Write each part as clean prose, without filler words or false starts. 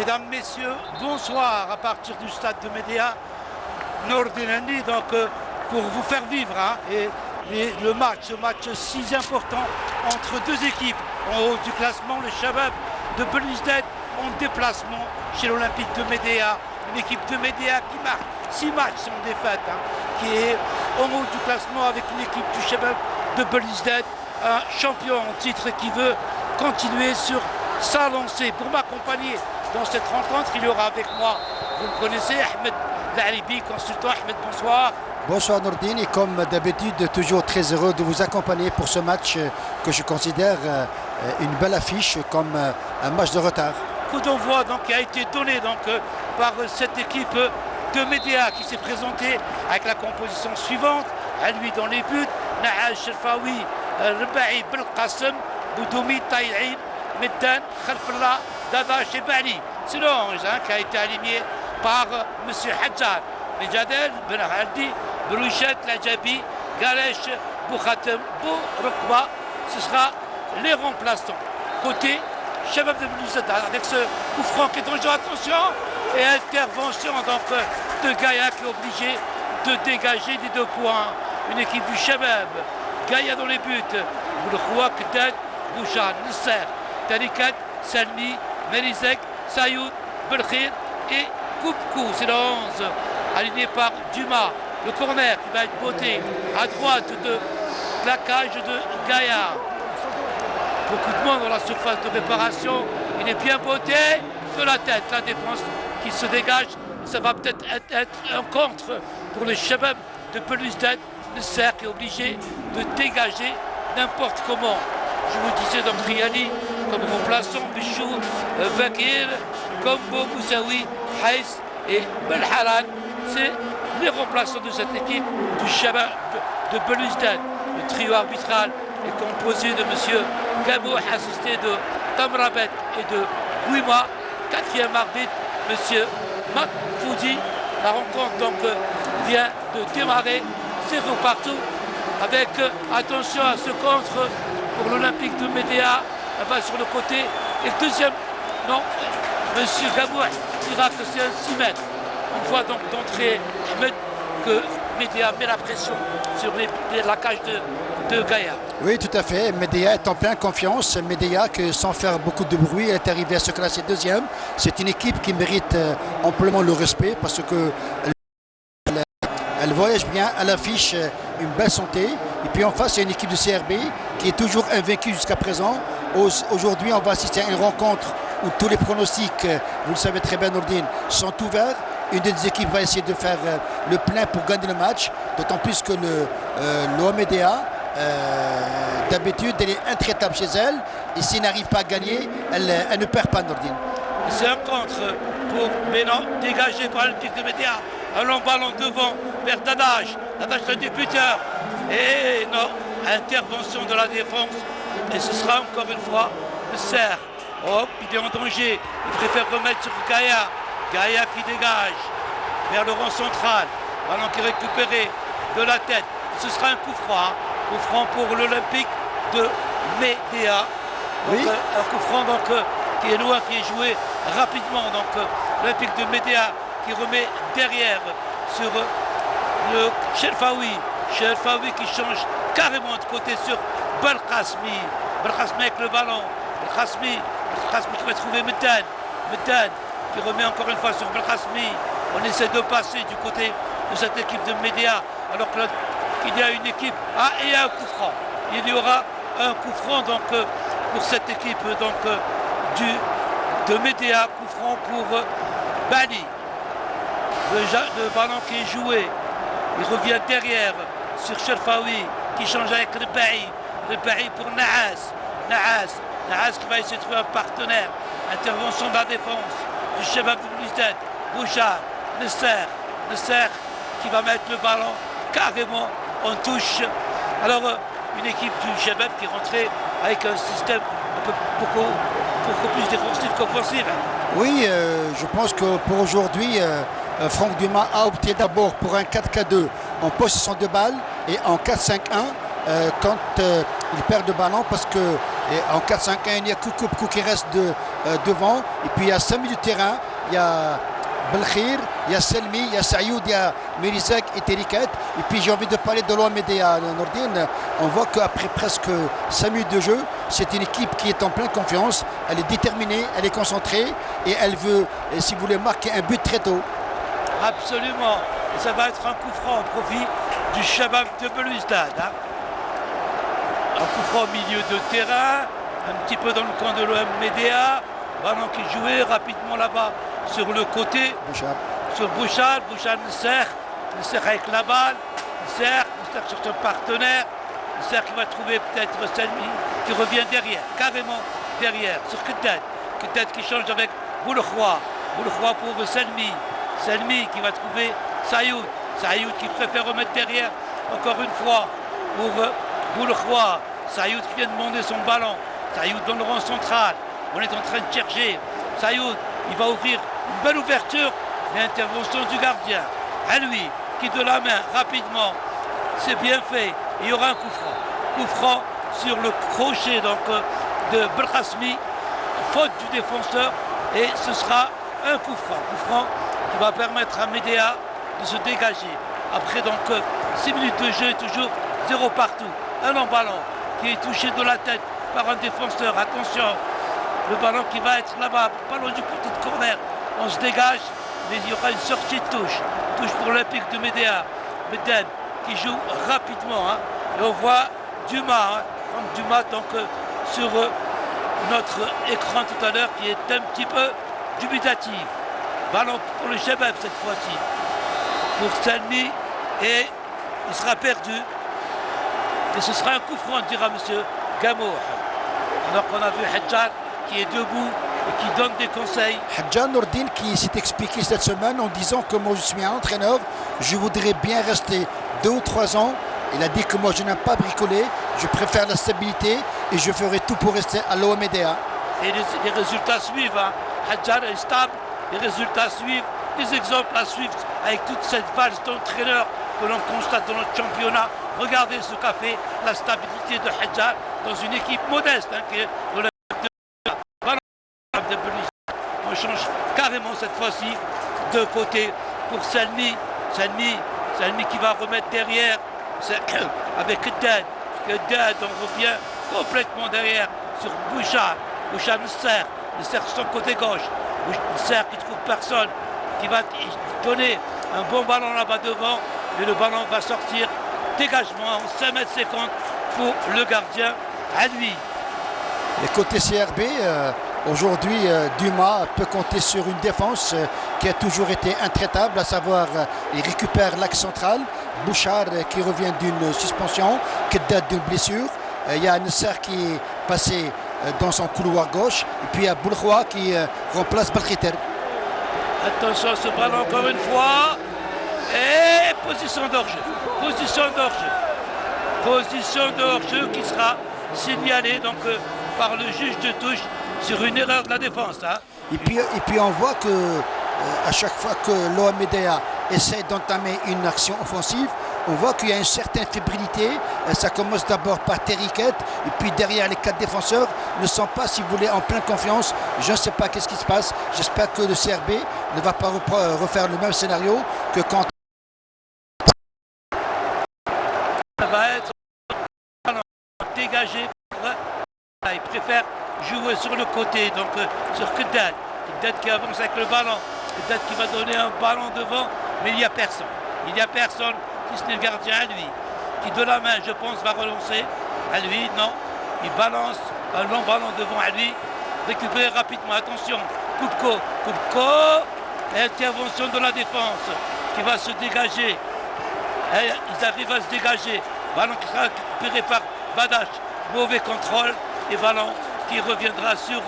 Mesdames, Messieurs, bonsoir à partir du stade de Médéa, Nordinandi, donc pour vous faire vivre le match, ce match si important entre deux équipes en haut du classement, le Shabab de Belouizdad en déplacement chez l'Olympique de Médéa, une équipe de Médéa qui marque 6 matchs sans défaite, qui est en haut du classement avec une équipe du Shabab de Belouizdad, un champion en titre qui veut continuer sur sa lancée. Pour m'accompagner dans cette rencontre, il y aura avec moi, vous me connaissez, Ahmed Laribi, consultant. Ahmed, bonsoir. Bonsoir Nordine, et comme d'habitude, toujours très heureux de vous accompagner pour ce match que je considère une belle affiche, comme un match de retard. Coup d'envoi qui a été donné par cette équipe de Médéa qui s'est présentée avec la composition suivante. À lui dans les buts, Nahaj Sherfawi, Rebaï Belqasem, Boudoumi Taï'in, Meddan, Khalfallah, Dadash et Bali. C'est l'ange qui a été aligné par M. Hadjar. Medjadel, Ben Haldi, Brouchet, Lajabi, Galesh, Boukhatem, Bourokba. Ce sera les remplaçants. Côté Shabab de Belouizdad avec ce coup franc qui est dangereux. Attention, et intervention de Gaïa qui est obligé de dégager des 2 points. Une équipe du Shabab. Gaïa dans les buts. Boulkhoua, Kedat, Bouchar, Nisser, Tarikat, Salmi, Merizek, Sayoud, Belkhir et Koupkou. C'est le 11 aligné par Dumas. Le corner qui va être botté à droite de la cage de Gaïa. Beaucoup de monde dans la surface de réparation. Il est bien botté de la tête. La défense qui se dégage. Ça va peut-être être un contre pour le Shabab de Belouizdad. Le cercle est obligé de dégager n'importe comment. Je vous disais donc Riali comme remplaçant, Bichou, Vakir, Kombo, Moussaoui, Haïs et Belharan. C'est les remplaçants de cette équipe du Shabab de Belouizdad. Le trio arbitral est composé de M. Gabou, assisté de Tamrabet et de Ouima. 4e arbitre, M. Makfoudi. La rencontre vient de démarrer. 0 partout avec attention à ce contre pour l'Olympique de Médéa. Là-bas sur le côté. Et le deuxième, non, M. Gabou dira que c'est un 6 mètres. On voit donc d'entrée que Médéa met la pression sur la cage de Gaïa. Oui, tout à fait. Médéa est en pleine confiance. Médéa, que sans faire beaucoup de bruit, est arrivé à se classer 2e. C'est une équipe qui mérite amplement le respect parce que elle voyage bien, elle affiche une belle santé. Et puis en face, il y a une équipe de CRB qui est toujours invaincue jusqu'à présent. Aujourd'hui, on va assister à une rencontre où tous les pronostics, vous le savez très bien Nordine, sont ouverts. Une des deux équipes va essayer de faire le plein pour gagner le match. D'autant plus que l'OMDA, d'habitude, elle est intraitable chez elle. Et s'il n'arrive pas à gagner, elle ne perd pas Nordine. C'est un contre pour Bénan, dégagé par l'Olympique de Médéa. Un long ballon devant vers Dadash. Dadash le débuteur. Et non, intervention de la défense. Et ce sera encore une fois le Serre. Hop, il est en danger. Il préfère remettre sur Gaïa. Gaïa qui dégage vers le rang central. Ballon qui est récupéré de la tête. Ce sera un coup franc. Coup franc pour l'Olympique de Médéa. Oui. Un coup franc qui est loin, qui est joué rapidement. L'Olympique de Médéa qui remet derrière sur le Sherfawi. Sherfawi qui change carrément de côté sur Belkhasmi. Belkhasmi avec le ballon. Belkhasmi qui va trouver Meddan. Meddan qui remet encore une fois sur Belkhasmi. On essaie de passer du côté de cette équipe de Médéa alors qu'il y a une équipe. Ah, et il y a un coup franc. Il y aura un coup franc pour cette équipe de Médéa. Coup franc pour Bali. Le ballon qui est joué. Il revient derrière sur Sherfawi qui change avec Rebaï. Rebaï pour Nahas. Nahas qui va essayer de trouver un partenaire. Intervention de la défense du Shabab de Belouizdad. Bouchard, Nesser qui va mettre le ballon carrément en touche. Alors une équipe du Shabab qui est rentrée avec un système beaucoup plus défensif qu'offensif. Oui, je pense que pour aujourd'hui, Franck Dumas a opté d'abord pour un 4-4-2 en possession de balle et en 4-5-1 quand il perd le ballon, parce que en 4-5-1 il n'y a que Koupkou qui reste devant. Et puis il y a 5 milieux de terrain. Il y a Belkhir, il y a Selmi, il y a Sayoud, il y a Merizek et Terikat. Et puis j'ai envie de parler de l'OMDA Nordine. On voit qu'après presque 5 minutes de jeu, c'est une équipe qui est en pleine confiance. Elle est déterminée, elle est concentrée et elle veut, si vous voulez, marquer un but très tôt. Absolument. Et ça va être un coup franc au profit du Shabab de Belouizdad. Hein. Un coup franc au milieu de terrain, un petit peu dans le coin de l'OMDA. Ballon qui jouait rapidement là-bas sur le côté. Bouchard. Sur Bouchard Nesser avec la balle. Nesser sur son partenaire. Nesser qui va trouver peut-être Selmi qui revient derrière, carrément derrière, sur Keddad. Keddad qui change avec Boulekhwa. Boulekhwa pour Selmi. Selmi qui va trouver Sayoud. Sayoud qui préfère remettre derrière encore une fois pour Boulekhwa. Sayoud qui vient de demander son ballon. Sayoud dans le rang central. On est en train de chercher. Sayoud, il va ouvrir une belle ouverture. L'intervention du gardien. À lui, qui de la main, rapidement. C'est bien fait. Il y aura un coup franc. Coup franc sur le crochet donc, de Belkhasmi. Faute du défenseur. Et ce sera un coup franc. Coup franc qui va permettre à Médéa de se dégager. Après donc 6 minutes de jeu, toujours 0 partout. Un en ballon qui est touché de la tête par un défenseur. Attention. Le ballon qui va être là-bas, ballon du côté de corner. On se dégage, mais il y aura une sortie de touche. Touche pour l'Olympique de Médéa. Medem qui joue rapidement. Hein. Et on voit Dumas, Dumas donc, sur notre écran tout à l'heure qui est un petit peu dubitatif. Ballon pour le Shabab cette fois-ci. Pour Selmi et il sera perdu. Et ce sera un coup franc, dira M. Gamour. Alors qu'on a vu Hadjar qui est debout et qui donne des conseils. Hadjar Nordine qui s'est expliqué cette semaine en disant que moi je suis un entraîneur, je voudrais bien rester 2 ou 3 ans. Il a dit que moi je n'aime pas bricoler, je préfère la stabilité et je ferai tout pour rester à l'OMDA. Et les résultats suivent. Hein. Hadjar est stable, les résultats suivent, les exemples à suivre avec toute cette valse d'entraîneurs que l'on constate dans notre championnat. Regardez ce qu'a fait la stabilité de Hadjar dans une équipe modeste hein, qui est on change carrément cette fois-ci de côté pour Selmi. Selmi qui va remettre derrière avec Keddad. Keddad, on revient complètement derrière sur Bouchard. Bouchard Nesser sur son côté gauche. Nesser qui trouve personne, qui va donner un bon ballon là-bas devant, mais le ballon va sortir. Dégagement en 5 mètres 50 pour le gardien à lui. Et côté CRB, aujourd'hui, Dumas peut compter sur une défense qui a toujours été intraitable, à savoir il récupère l'axe central, Bouchard qui revient d'une suspension, qui date d'une blessure. Il y a Nesser qui est passé dans son couloir gauche, et puis il y a Boulekhwa qui remplace Belkhiter. Attention à ce ballon encore une fois. Et position d'hors-jeu. Position d'hors-jeu. Position d'hors-jeu qui sera signalée donc, par le juge de touche sur une erreur de la défense. Hein. Et puis on voit que à chaque fois que l'OMDA essaie d'entamer une action offensive, on voit qu'il y a une certaine fébrilité. Ça commence d'abord par Terikat, et puis derrière les 4 défenseurs ne sont pas, si vous voulez, en pleine confiance. Je ne sais pas qu'est-ce qui se passe. J'espère que le CRB ne va pas refaire le même scénario que quand ça va être dégagé. Il préfère jouer sur le côté, donc sur Keddad. Keddad qui avance avec le ballon. Keddad qui va donner un ballon devant, mais il n'y a personne. Il n'y a personne, si ce n'est le gardien à lui, qui de la main, je pense, va relancer. À lui, non. Il balance un long ballon devant à lui. Récupérer rapidement, attention. Koubko, intervention de la défense qui va se dégager. Et ils arrivent à se dégager. Ballon qui sera récupéré par Badash. Mauvais contrôle et ballon qui reviendra sur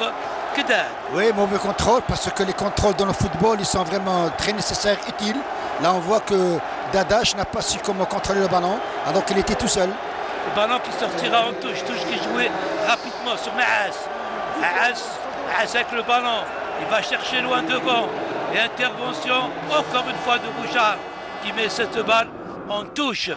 Keddad. Oui, mauvais contrôle, parce que les contrôles dans le football, ils sont vraiment très nécessaires, utiles. Là, on voit que Dadash n'a pas su comment contrôler le ballon, alors qu'il était tout seul. Le ballon qui sortira en touche qui jouait rapidement sur Maas. Maas avec le ballon, il va chercher loin devant. Et intervention, encore une fois, de Bouchard, qui met cette balle en touche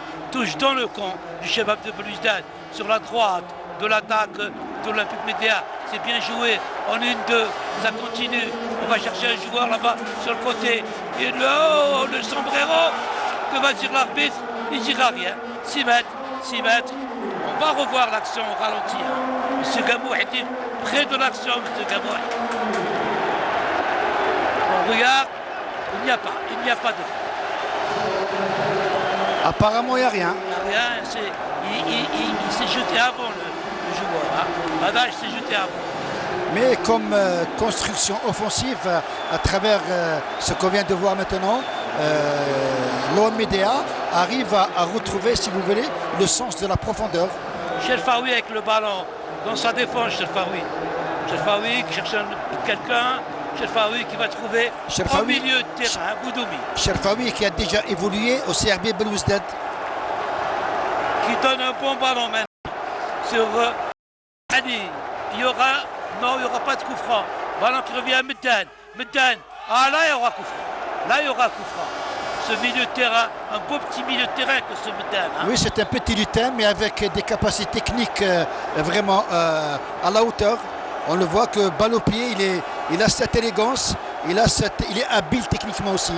dans le camp du Shabab de Belouizdad, sur la droite de l'attaque de l'Olympique Médéa. c'est bien joué. En 1-2, ça continue. On va chercher un joueur là-bas sur le côté. Et le sombrero, que va dire l'arbitre? Il dira rien. 6 mètres, 6 mètres. On va revoir l'action au ralenti. Monsieur Gamou était près de l'action, Monsieur Gamou. On regarde, il n'y a pas de. Apparemment, il n'y a rien. Il n'y a rien, il s'est jeté avant le joueur. Hein. Badache s'est jeté avant. Mais comme construction offensive, à travers ce qu'on vient de voir maintenant, l'OM Médéa arrive à retrouver, si vous voulez, le sens de la profondeur. Cherfaoui avec le ballon dans sa défense, Cherfaoui. Cherfaoui qui cherche quelqu'un. Cherfaoui qui va trouver au milieu de terrain, Boudoumi. Cherfaoui qui a déjà évolué au CRB Belouizdad. Qui donne un bon ballon maintenant sur Ali. Il y aura pas de coup franc. Ballon qui revient à Meddan. Meddan. Ah là il y aura coup franc. Là il y aura coup franc. Ce milieu de terrain, un beau petit milieu de terrain que ce Meddan. Hein. Oui, c'est un petit lutin, mais avec des capacités techniques vraiment à la hauteur. On le voit que balle au pied, il a cette élégance, il est habile techniquement aussi.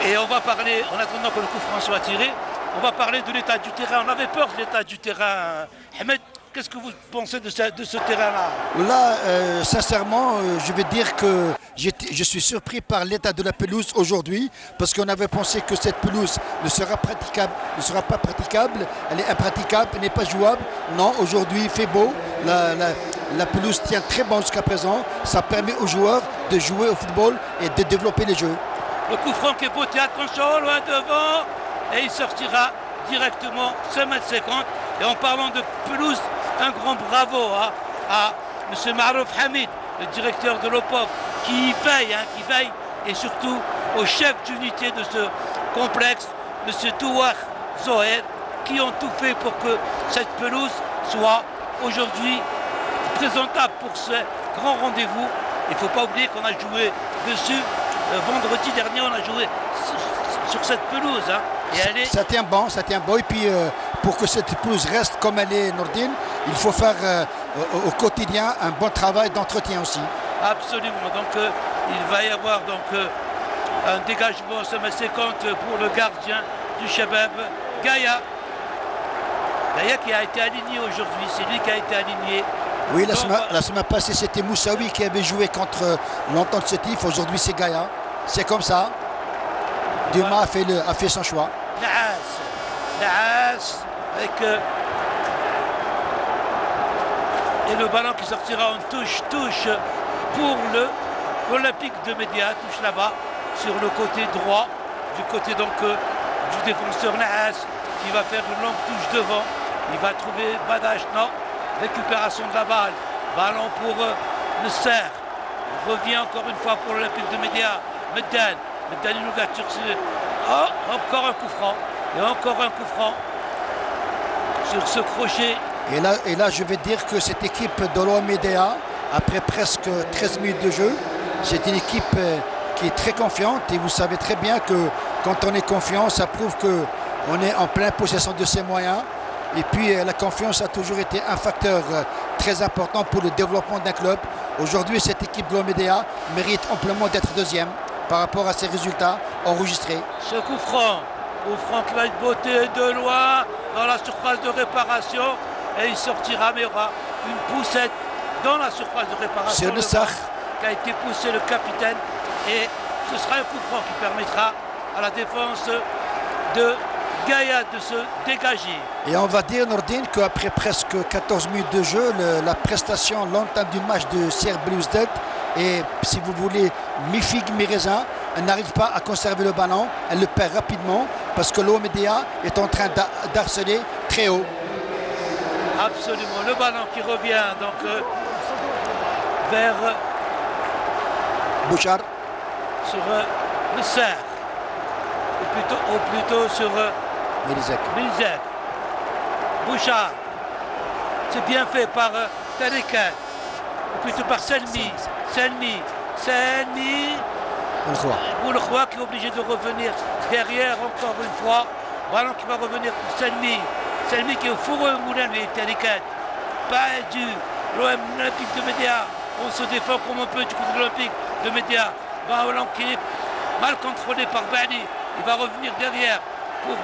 Et on va parler, en attendant que le coup franc soit tiré, on va parler de l'état du terrain. On avait peur de l'état du terrain. Ahmed, qu'est-ce que vous pensez de ce terrain-là? Là, sincèrement, je vais dire que je suis surpris par l'état de la pelouse aujourd'hui, parce qu'on avait pensé que cette pelouse ne sera pas praticable, elle est impraticable, elle n'est pas jouable. Non, aujourd'hui il fait beau, la pelouse tient très bon jusqu'à présent, ça permet aux joueurs de jouer au football et de développer les jeux. Le coup franc qui est botté, attention, loin devant, et il sortira directement 5,50 m. Et en parlant de pelouse, un grand bravo à M. Marouf Hamid, le directeur de l'OPOP, qui veille, et surtout au chef d'unité de ce complexe, M. Touar Zoher, qui ont tout fait pour que cette pelouse soit aujourd'hui présentable pour ce grand rendez-vous. Il ne faut pas oublier qu'on a joué dessus. Vendredi dernier, on a joué sur cette pelouse. Hein, et ça tient bon. Et puis, pour que cette pelouse reste comme elle est, Nordine, il faut faire au quotidien un bon travail d'entretien aussi. Absolument. Donc, il va y avoir un dégagement à 50 pour le gardien du Shabab, Gaïa. Gaïa qui a été aligné aujourd'hui. C'est lui qui a été aligné. Oui, la semaine passée, c'était Moussaoui qui avait joué contre l'Entente Sétif. Aujourd'hui, c'est Gaïa. C'est comme ça. Duma a fait son choix. Naas avec et le ballon qui sortira en touche pour l'Olympique de Média, touche là-bas sur le côté droit, du côté donc du défenseur Naas qui va faire une longue touche devant. Il va trouver Badache, non. Récupération de la balle. Ballon pour le Serre. Il revient encore une fois pour l'Olympique de Média. Meddan une ouverture. Oh, encore un coup franc. Et encore un coup franc sur ce crochet. Et là, je vais dire que cette équipe de l'OM Médéa, après presque 13 minutes de jeu, c'est une équipe qui est très confiante. Et vous savez très bien que quand on est confiant, ça prouve qu'on est en pleine possession de ses moyens. Et puis la confiance a toujours été un facteur très important pour le développement d'un club. Aujourd'hui, cette équipe de l'OM Médéa mérite amplement d'être deuxième par rapport à ses résultats enregistrés. Ce coup franc qui va être botté de loin dans la surface de réparation et il sortira, mais il y aura une poussette dans la surface de réparation. C'est le Sarr qui a été poussé, le capitaine, et ce sera un coup franc qui permettra à la défense de Gaïa de se dégager. Et on va dire, Nordine, qu'après presque 14 minutes de jeu, la prestation, l'entame du match de CRB Belouizdad et, si vous voulez, mi-figue, mi-raisin, elle n'arrive pas à conserver le ballon, elle le perd rapidement parce que l'OM Médéa est en train d'harceler très haut. Absolument, le ballon qui revient donc vers Bouchard sur le Serre, ou plutôt sur Milzek. Bouchard, c'est bien fait par Tarikat, ou plutôt par Selmi. Boulkhwa qui est obligé de revenir derrière encore une fois. Ballon qui va revenir pour Selmi. Selmi qui est au fourreux moulin, lui, Tarikat. Pas dû l'Olympique de Médéa. On se défend comme on peut du côté de l'Olympique de Médéa. Ballon qui est mal contrôlé par Bani. Il va revenir derrière pour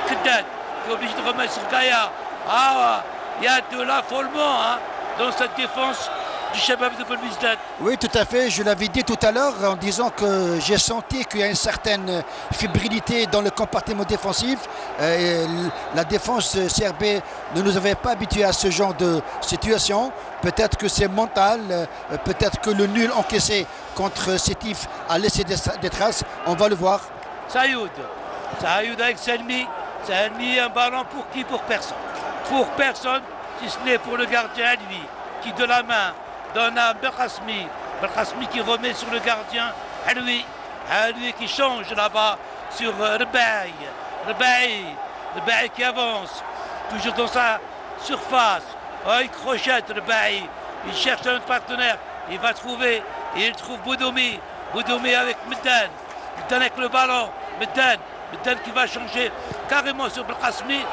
Keddad, qui est obligé de remettre sur Gaïa. Ah, il y a de l'affolement dans cette défense du Shabab de Belmousdad. Oui, tout à fait. Je l'avais dit tout à l'heure en disant que j'ai senti qu'il y a une certaine fébrilité dans le compartiment défensif. La défense CRB ne nous avait pas habitués à ce genre de situation. Peut-être que c'est mental, peut-être que le nul encaissé contre Sétif a laissé des traces. On va le voir. Sayoud avec Selmi. Selmi, un ballon pour qui? Pour personne. Pour personne, si ce n'est pour le gardien lui, qui de la main donne à Belkhasmi. Belkhasmi qui remet sur le gardien à lui qui change là-bas sur Rebaï. Rebaï qui avance, toujours dans sa surface. Oh, il crochette Rebaï. Il cherche un partenaire. Il va trouver. Et il trouve Boudoumi. Boudoumi avec Meddan. Meddan avec le ballon. Meddan qui va changer carrément sur Belkhasmi.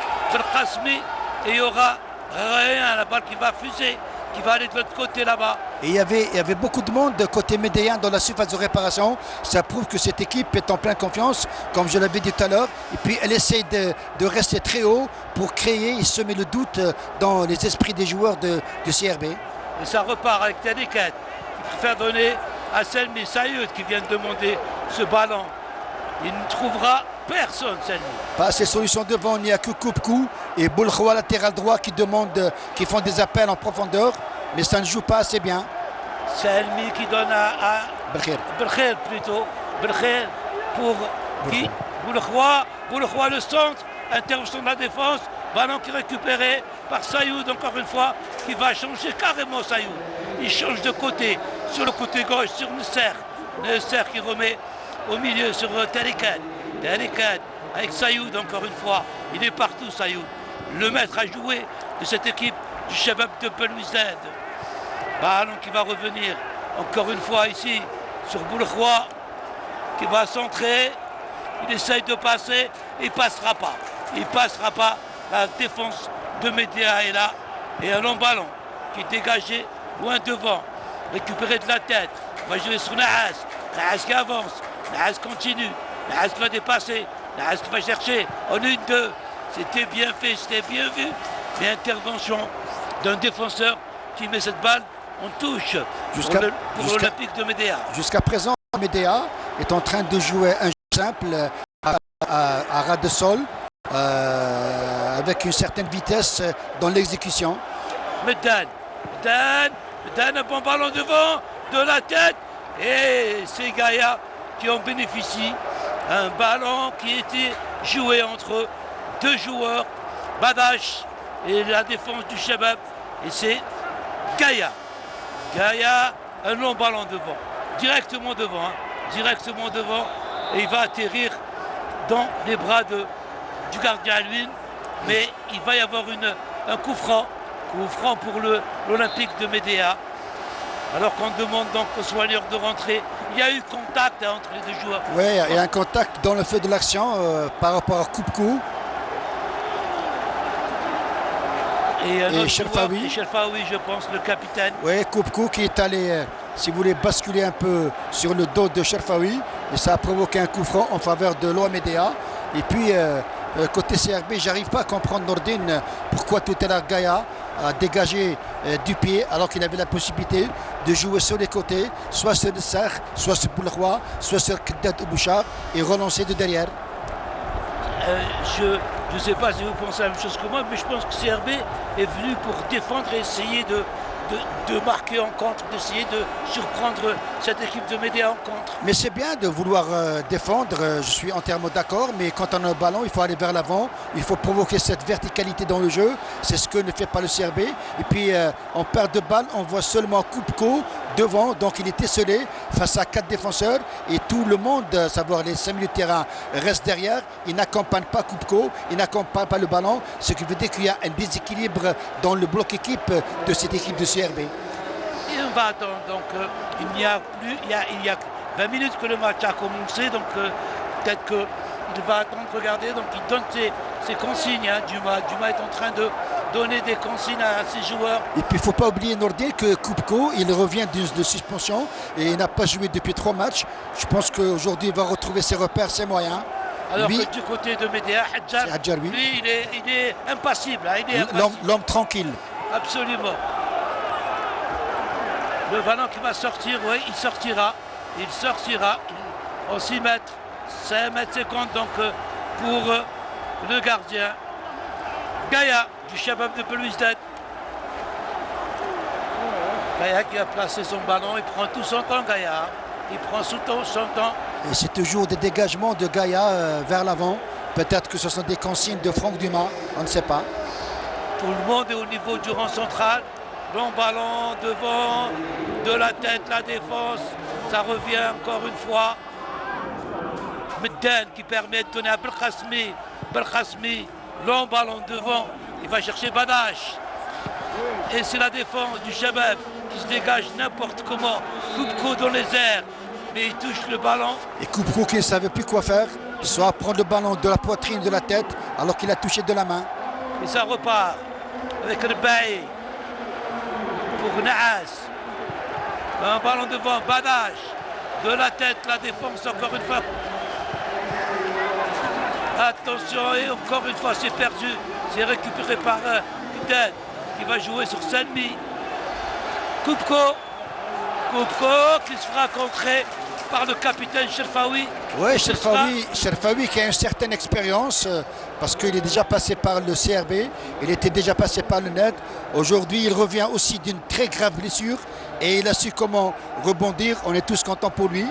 Et il y aura rien. La balle qui va fuser, qui va aller de l'autre côté là-bas. Et il y avait beaucoup de monde côté médéen dans la surface de réparation. Ça prouve que cette équipe est en pleine confiance, comme je l'avais dit tout à l'heure. Et puis elle essaie de rester très haut pour créer et semer le doute dans les esprits des joueurs de CRB. Et ça repart avec Tadikat, qui préfère donner à Selmi. Sayoud qui vient de demander ce ballon. Il ne trouvera personne, Selmi. Pas ces solutions devant, il n'y a que Koupkou et Boulkhoua latéral droit qui font des appels en profondeur, mais ça ne joue pas assez bien. Selmi qui donne à Belkhir plutôt. Belkhir pour qui? Boulkhoua le centre, intervention de la défense, ballon qui est récupéré par Sayoud encore une fois, qui va changer carrément Sayoud. Il change de côté, sur le côté gauche, sur Nesser qui remet au milieu sur Tarikat avec Sayoud encore une fois. Il est partout Sayoud. Le maître à jouer de cette équipe du Shabab de Belmousdad. Ballon qui va revenir encore une fois ici sur Boulkhoua qui va centrer. Il essaye de passer. Il passera pas. La défense de Médéa est là. Et un long ballon qui est dégagé loin devant. Récupéré de la tête. On va jouer sur Nahas. Nahas qui avance. Nahas continue. Nahas va dépasser. Nahas qui va chercher en 1-2. C'était bien fait, c'était bien vu. Mais intervention d'un défenseur qui met cette balle en touche pour l'Olympique de Médéa. Jusqu'à présent, Médéa est en train de jouer un jeu simple à ras de sol avec une certaine vitesse dans l'exécution. Meddan, un bon ballon devant, de la tête. Et c'est Gaïa qui en bénéficie. Un ballon qui était joué entre deux joueurs, Badash et la défense du Shabab. Et c'est Gaïa. Un long ballon devant, directement devant. Et il va atterrir dans les bras du gardien Alvin. Mais il va y avoir un coup franc pour l'Olympique de Médéa. Alors qu'on demande donc aux soigneurs de rentrer. Il y a eu contact entre les deux joueurs. Oui, il y a un contact dans le feu de l'action par rapport à Koupkou. Et Cherfaoui, je pense, le capitaine. Oui, Koupkou qui est allé, si vous voulez, basculer un peu sur le dos de Cherfaoui. Et ça a provoqué un coup franc en faveur de l'OMDA. Et puis, côté CRB, j'arrive pas à comprendre Nordine pourquoi tout à l'heure Gaïa a dégagé du pied alors qu'il avait la possibilité de jouer sur les côtés, soit sur le Serre, soit sur Boulkhoua, soit sur Keddad ou Bouchard et relancer de derrière. Je ne sais pas si vous pensez la même chose que moi, mais je pense que CRB est venu pour défendre et essayer de marquer en contre, d'essayer de surprendre cette équipe de Médéa en contre. Mais c'est bien de vouloir défendre, je suis entièrement d'accord, mais quand on a un ballon, il faut aller vers l'avant, il faut provoquer cette verticalité dans le jeu, c'est ce que ne fait pas le CRB. Et puis en perte de balle, on voit seulement Koupkou devant, donc il est esselé face à 4 défenseurs et tout le monde, à savoir les 5 milieux de terrain, reste derrière, il n'accompagne pas Koupkou, il n'accompagne pas le ballon, ce qui veut dire qu'il y a un déséquilibre dans le bloc équipe de cette équipe de CRB. Et on va attendre, donc il y a 20 minutes que le match a commencé, donc peut-être qu'il va attendre, regarder, donc il donne ses consignes, Duma est en train de donner des consignes à ses joueurs. Et puis il ne faut pas oublier Nordin que Kupko, il revient de suspension et il n'a pas joué depuis 3 matchs. Je pense qu'aujourd'hui il va retrouver ses repères, ses moyens. Alors lui, que du côté de Médéa, Hadjar, oui. Lui, il est impassible. Hein, l'homme tranquille. Absolument. Le ballon qui va sortir, oui, il sortira. Il sortira en 6 mètres. 5 mètres 50 donc pour le gardien. Gaïa du Shabab de Belouizdad. Gaïa qui a placé son ballon, il prend tout son temps, Gaïa. Il prend son temps. Et c'est toujours des dégagements de Gaïa vers l'avant. Peut-être que ce sont des consignes de Franck Dumas, on ne sait pas. Tout le monde est au niveau du rang central. Long ballon devant, de la tête, la défense. Ça revient encore une fois. Medden qui permet de donner à Belkhasmi. Belkhasmi, long ballon devant. Il va chercher Badash. Et c'est la défense du Shabab qui se dégage n'importe comment. Kupko dans les airs. Mais il touche le ballon. Et Kupko qui ne savait plus quoi faire. Soit prendre le ballon de la poitrine, de la tête, alors qu'il a touché de la main. Et ça repart avec Rebaï pour Naas. Un ballon devant, Badash. De la tête, la défense encore une fois. Attention, et encore une fois, c'est perdu. C'est récupéré par Medden qui va jouer sur Salmi. Kupko qui se fera contrer par le capitaine Cherfaoui. Oui, Cherfaoui qui a une certaine expérience parce qu'il est déjà passé par le CRB, il était déjà passé par le NED. Aujourd'hui, il revient aussi d'une très grave blessure et il a su comment rebondir. On est tous contents pour lui.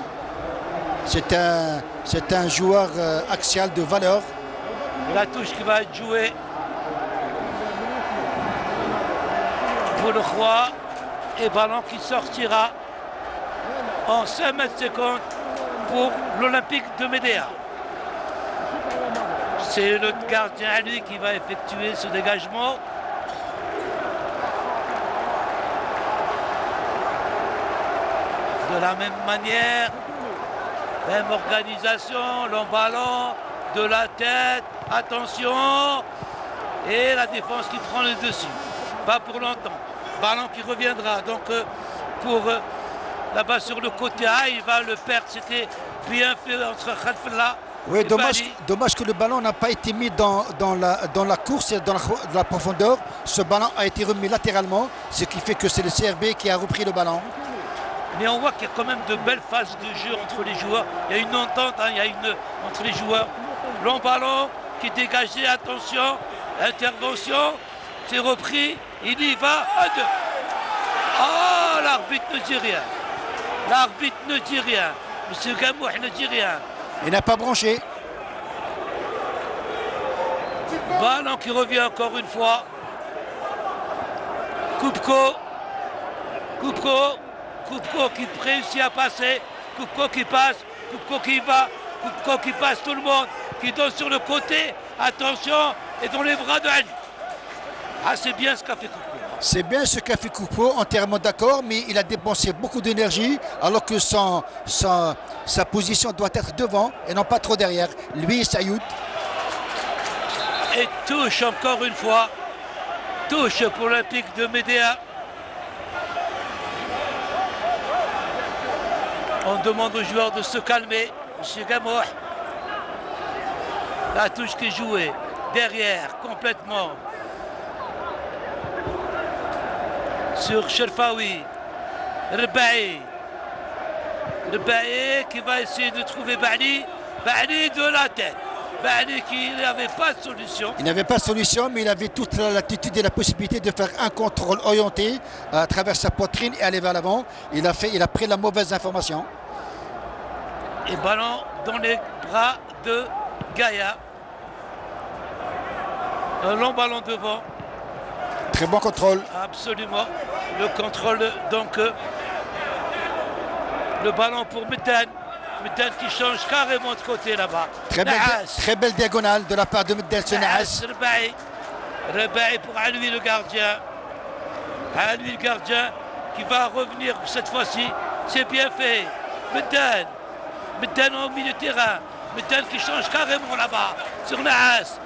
C'est un joueur axial de valeur. La touche qui va être jouée pour le Roi et ballon qui sortira en 5 mètres secondes pour l'Olympique de Médéa. C'est le gardien à lui qui va effectuer ce dégagement. De la même manière, même organisation, long ballon, de la tête, attention, et la défense qui prend le dessus. Pas pour longtemps. Ballon qui reviendra donc pour là-bas sur le côté A, il va le perdre. C'était bien fait entre Khalfallah. Oui, dommage que le ballon n'a pas été mis dans la course et dans la profondeur. Ce ballon a été remis latéralement, ce qui fait que c'est le CRB qui a repris le ballon. Mais on voit qu'il y a quand même de belles phases de jeu entre les joueurs. Il y a une entente, hein, entre les joueurs. Long ballon qui est dégagé, attention, intervention, c'est repris, il y va. Oh, l'arbitre ne dit rien. L'arbitre ne dit rien. Monsieur Gamouh ne dit rien. Il n'a pas branché. Ballon qui revient encore une fois. Kupko qui réussit à passer. Kupko qui passe. Kupko qui va. Kupko qui passe tout le monde. Qui donne sur le côté. Attention. Et dans les bras de Ali. Ah, c'est bien ce qu'a fait Kupko. C'est bien ce qu'a fait Kupko, entièrement d'accord, mais il a dépensé beaucoup d'énergie alors que sa position doit être devant et non pas trop derrière. Lui, Sayoud. Et touche encore une fois. Touche pour l'Olympique de Médéa. On demande aux joueurs de se calmer. Monsieur Gamouh. La touche qui est jouée derrière complètement. Sur Cherfaoui. Rebaï qui va essayer de trouver Bali. Bali de la tête. Bali qui n'avait pas de solution. Il n'avait pas de solution, mais il avait toute l'attitude et la possibilité de faire un contrôle orienté à travers sa poitrine et aller vers l'avant. Il a pris la mauvaise information. Et ballon dans les bras de Gaïa. Un long ballon devant. Très bon contrôle. Absolument. Le contrôle, donc, le ballon pour Medden. Medden qui change carrément de côté là-bas. Très belle diagonale de la part de Medden. Rebaï pour Alui le gardien. Alui le gardien qui va revenir cette fois-ci. C'est bien fait. Medden au milieu de terrain. Medden qui change carrément là-bas. Sur Naas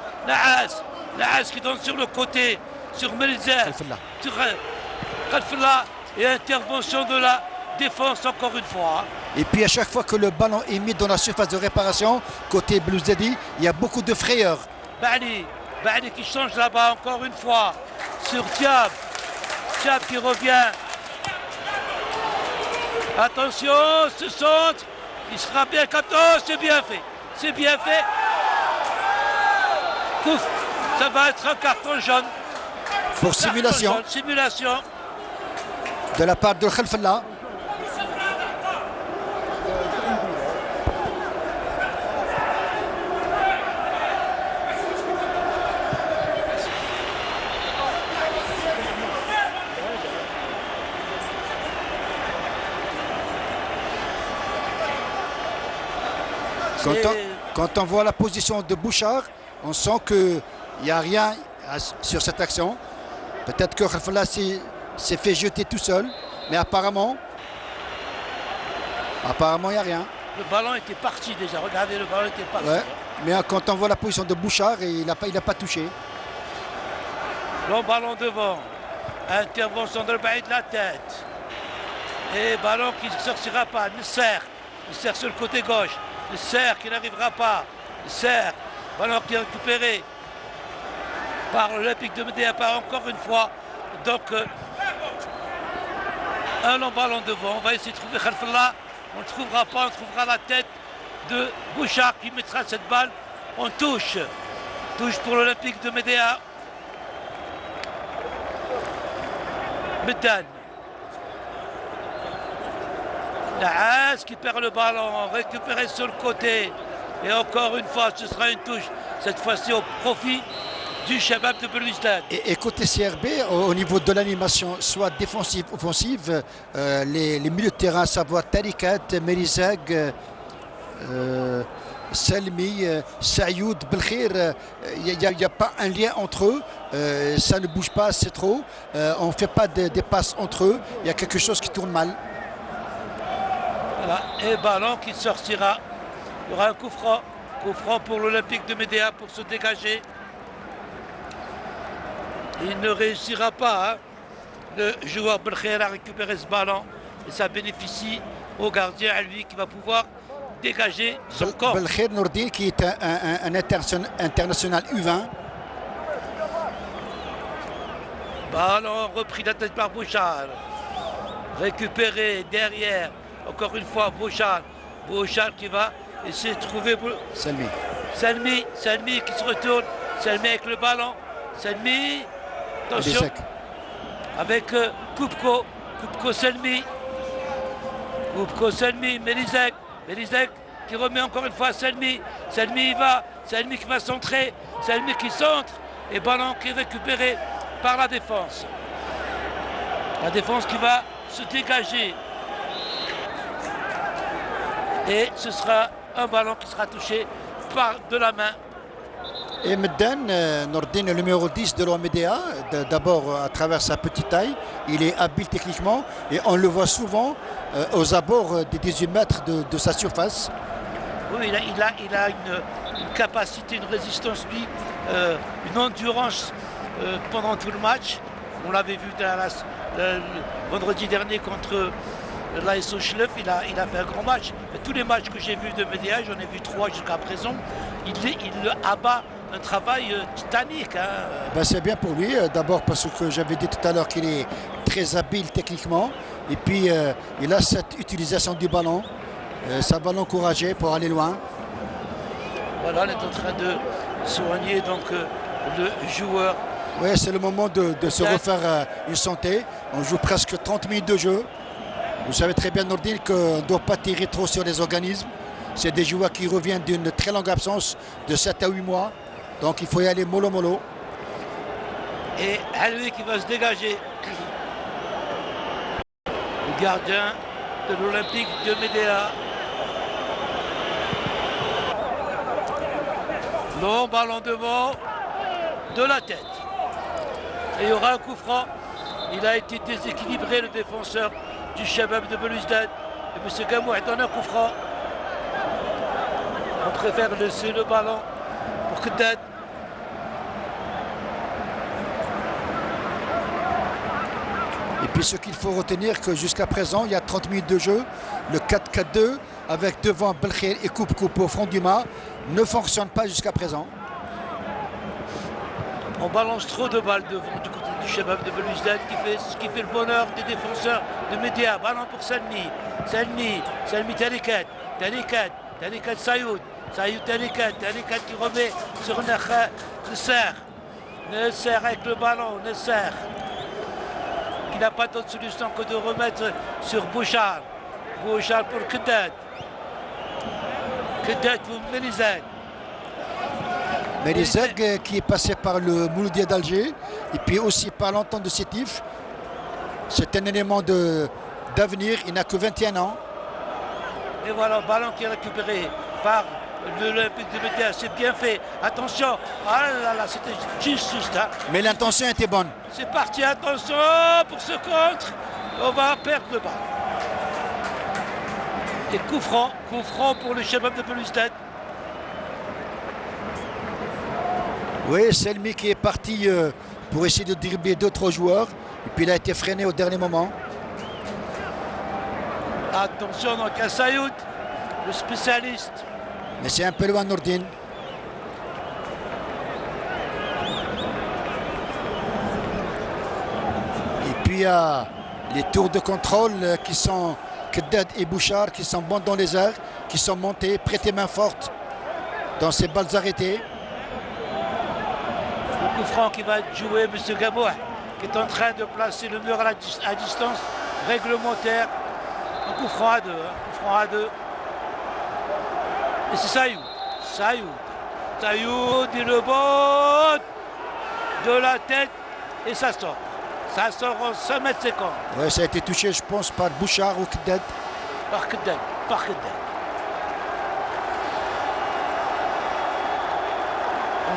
qui donne sur le côté. sur Melzer, sur Khalfallah, et intervention de la défense encore une fois. Et puis à chaque fois que le ballon est mis dans la surface de réparation, côté Belouizdadi, il y a beaucoup de frayeur. Bali qui change là-bas encore une fois sur Diab. Diab qui revient. Attention, ce centre, il sera bien capté. Oh, c'est bien fait. C'est bien fait. Ouf, ça va être un carton jaune. Pour simulation. Jaune, simulation. De la part de Khalfallah. Quand on voit la position de Bouchard, on sent qu'il n'y a rien sur cette action. Peut-être que Khalfallah s'est fait jeter tout seul, mais apparemment, il n'y a rien. Le ballon était parti déjà, regardez, le ballon était parti. Ouais, mais quand on voit la position de Bouchard, il n'a pas touché. Long ballon devant, intervention de la tête. Et ballon qui ne sortira pas, Nesser sur le côté gauche. Nesser qui n'arrivera pas. Nesser, ballon qui est récupéré par l'Olympique de Médéa, par encore une fois. Donc, un long ballon devant. On va essayer de trouver Khalfallah. On ne le trouvera pas. On trouvera la tête de Bouchard qui mettra cette balle. On touche. Touche pour l'Olympique de Médéa. Medan. Nahas qui perd le ballon, récupéré sur le côté. Et encore une fois, ce sera une touche, cette fois-ci au profit du Shabab de Belouizdad. Et côté CRB, au niveau de l'animation, soit défensive, offensive, les milieux de terrain, à savoir Tarikat, Merizag, Salmi, Sayoud, Belkhir, il n'y a pas un lien entre eux, ça ne bouge pas assez trop, on ne fait pas des passes entre eux, il y a quelque chose qui tourne mal. Voilà, et ballon qui sortira. Il y aura un coup franc pour l'Olympique de Médéa pour se dégager. Il ne réussira pas, hein, le joueur Belkhir à récupérer ce ballon. Et ça bénéficie au gardien, à lui, qui va pouvoir dégager son corps. Belkhir Nourdine qui est un international U20. Ballon repris de la tête par Bouchard. Récupéré derrière. Encore une fois, Bouchard qui va essayer de trouver Salmi qui se retourne. Salmi avec le ballon. Salmi, attention. Avec Koupko Salmi. Koupko Salmi, Melizek qui remet encore une fois Salmi. Salmi qui va centrer. Salmi qui centre. Et ballon qui est récupéré par la défense. La défense qui va se dégager. Et ce sera un ballon qui sera touché par de la main. Et Medan, Nourdine, le numéro 10 de l'OMDA, d'abord à travers sa petite taille, il est habile techniquement et on le voit souvent aux abords des 18 mètres de sa surface. Oui, il a une capacité, une résistance, lui, une endurance pendant tout le match. On l'avait vu le vendredi dernier contre l'ASO Schlef, il a fait un grand match. Et tous les matchs que j'ai vus de Médéa, j'en ai vu 3 jusqu'à présent, il abat un travail titanique. Hein. Ben c'est bien pour lui, d'abord parce que j'avais dit tout à l'heure qu'il est très habile techniquement. Et puis il a cette utilisation du ballon. Ça va l'encourager pour aller loin. Voilà, on est en train de soigner donc le joueur. Oui, c'est le moment de se refaire une santé. On joue presque 30 minutes de jeu. Vous savez très bien, Nourdine, qu'on ne doit pas tirer trop sur les organismes. C'est des joueurs qui reviennent d'une très longue absence de 7 à 8 mois. Donc il faut y aller mollo. Et à lui qui va se dégager. Le gardien de l'Olympique de Médéa. Long ballon devant, de la tête. Et il y aura un coup franc. Il a été déséquilibré, le défenseur du Shabab de Belouizdad. Et M. Gamou donne un coup franc. On préfère laisser le ballon pour Kedad. puis ce qu'il faut retenir, que jusqu'à présent, il y a 30 minutes de jeu. Le 4-4-2 avec devant Belkhair et Coupe au fond du mât ne fonctionne pas jusqu'à présent. On balance trop de balles devant du côté du Shabab de Belouizdad qui fait le bonheur des défenseurs de Média. Ballon pour Salmi. Salmi Tarikat Sayoud. Sayoud Tarikat qui remet sur Nesser avec le ballon. Nesser qui n'a pas d'autre solution que de remettre sur Bouchard. Bouchard pour Keddad. Keddad pour Melizag. Melizag qui est passé par le Mouloudia d'Alger et puis aussi par l'entente de Sétif. C'est un élément d'avenir, il n'a que 21 ans. Et voilà, le ballon qui est récupéré par l'Olympique de Média, c'est bien fait. Attention, ah là là, c'était juste. Hein. Mais l'intention était bonne. C'est parti, attention pour ce contre. On va perdre le ballon. Et coup franc pour le Shabab de Belouizdad. Oui, Selmi qui est parti pour essayer de dribbler d'autres joueurs. Et puis il a été freiné au dernier moment. Attention donc à Sayoud, le spécialiste. Mais c'est un peu loin Nourdine. Et puis il y a les tours de contrôle qui sont Keddad et Bouchard qui sont bons dans les airs, qui sont montés, prêtés main forte dans ces balles arrêtées. Le coup franc qui va jouer M. Gabouah, qui est en train de placer le mur à distance réglementaire. Un coup franc à deux. Et c'est Sayoud et le bot de la tête et ça sort. Ça sort en 5 mètres secondes. Oui, ça a été touché, je pense, par Bouchard ou Keddad. Par Keddad.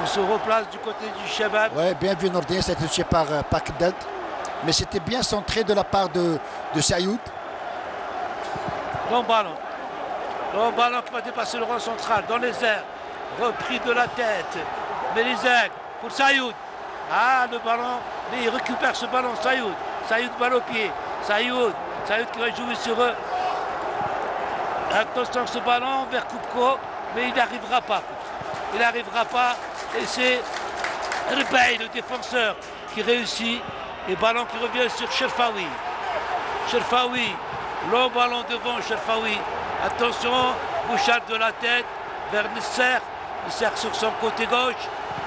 On se replace du côté du Shabab. Oui, bien vu Nourdine, ça a été touché par Keddad. Mais c'était bien centré de la part de Sayoud. Long ballon qui va dépasser le rond central dans les airs. Repris de la tête. Melizag pour Sayoud. Ah, le ballon, mais il récupère ce ballon, Sayoud. Sayoud balle au pied. Sayoud qui va jouer sur eux. Attention ce ballon vers Koupko, mais il n'arrivera pas. Et c'est Rebay, le défenseur, qui réussit. Et ballon qui revient sur Cherfaoui. Long ballon devant Cherfaoui. Attention, Bouchard de la tête vers Nesser. Nesser sur son côté gauche.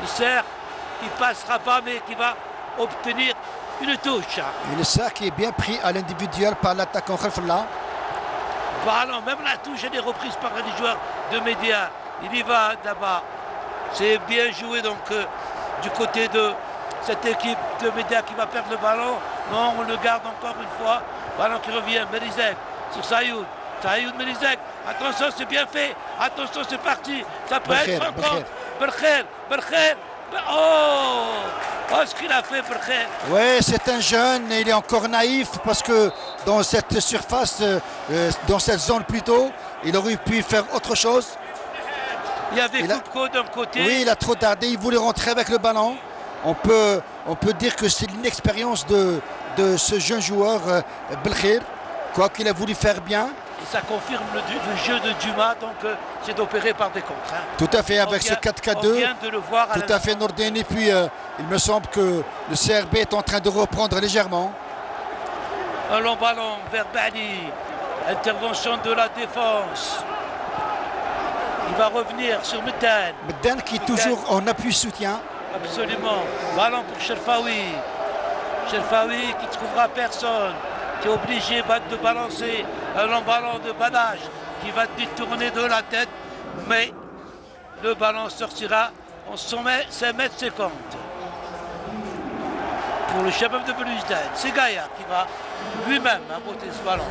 Nesser qui passera pas mais qui va obtenir une touche. Et Nesser qui est bien pris à l'individuel par l'attaquant Khalfallah. Ballon, même la touche elle est reprise par les joueurs de Média. Il y va là-bas. C'est bien joué donc du côté de cette équipe de Média qui va perdre le ballon. Non, on le garde encore une fois. Ballon qui revient, Melizag sur Sayoud. Melizag. Attention, c'est bien fait. Attention, c'est parti. Ça peut être encore. Belkhair. Oh, ce qu'il a fait, Belkhair. Oui, c'est un jeune, il est encore naïf parce que dans cette surface, dans cette zone plutôt, il aurait pu faire autre chose. Il y avait Koupko d'un côté. Oui, il a trop tardé, il voulait rentrer avec le ballon. On peut dire que c'est l'inexpérience de ce jeune joueur Belkhair, quoi qu'il a voulu faire bien. Et ça confirme le jeu de Dumas, donc c'est opéré par des contres. Hein. Tout à fait, avec ce 4-4-2. On vient de le voir tout à fait, Nourdine. Et puis, il me semble que le CRB est en train de reprendre légèrement. Un long ballon vers Bali. Intervention de la défense. Il va revenir sur Meddan. Meddan qui est toujours en appui soutien. Absolument. Ballon pour Cherfaoui. Cherfaoui qui ne trouvera personne. Qui est obligé de balancer un long ballon de Badage qui va détourner de la tête. Mais le ballon sortira en 5 mètres 50. Pour le Shabab de Belouizdad. C'est Gaïa qui va lui-même botter ce ballon.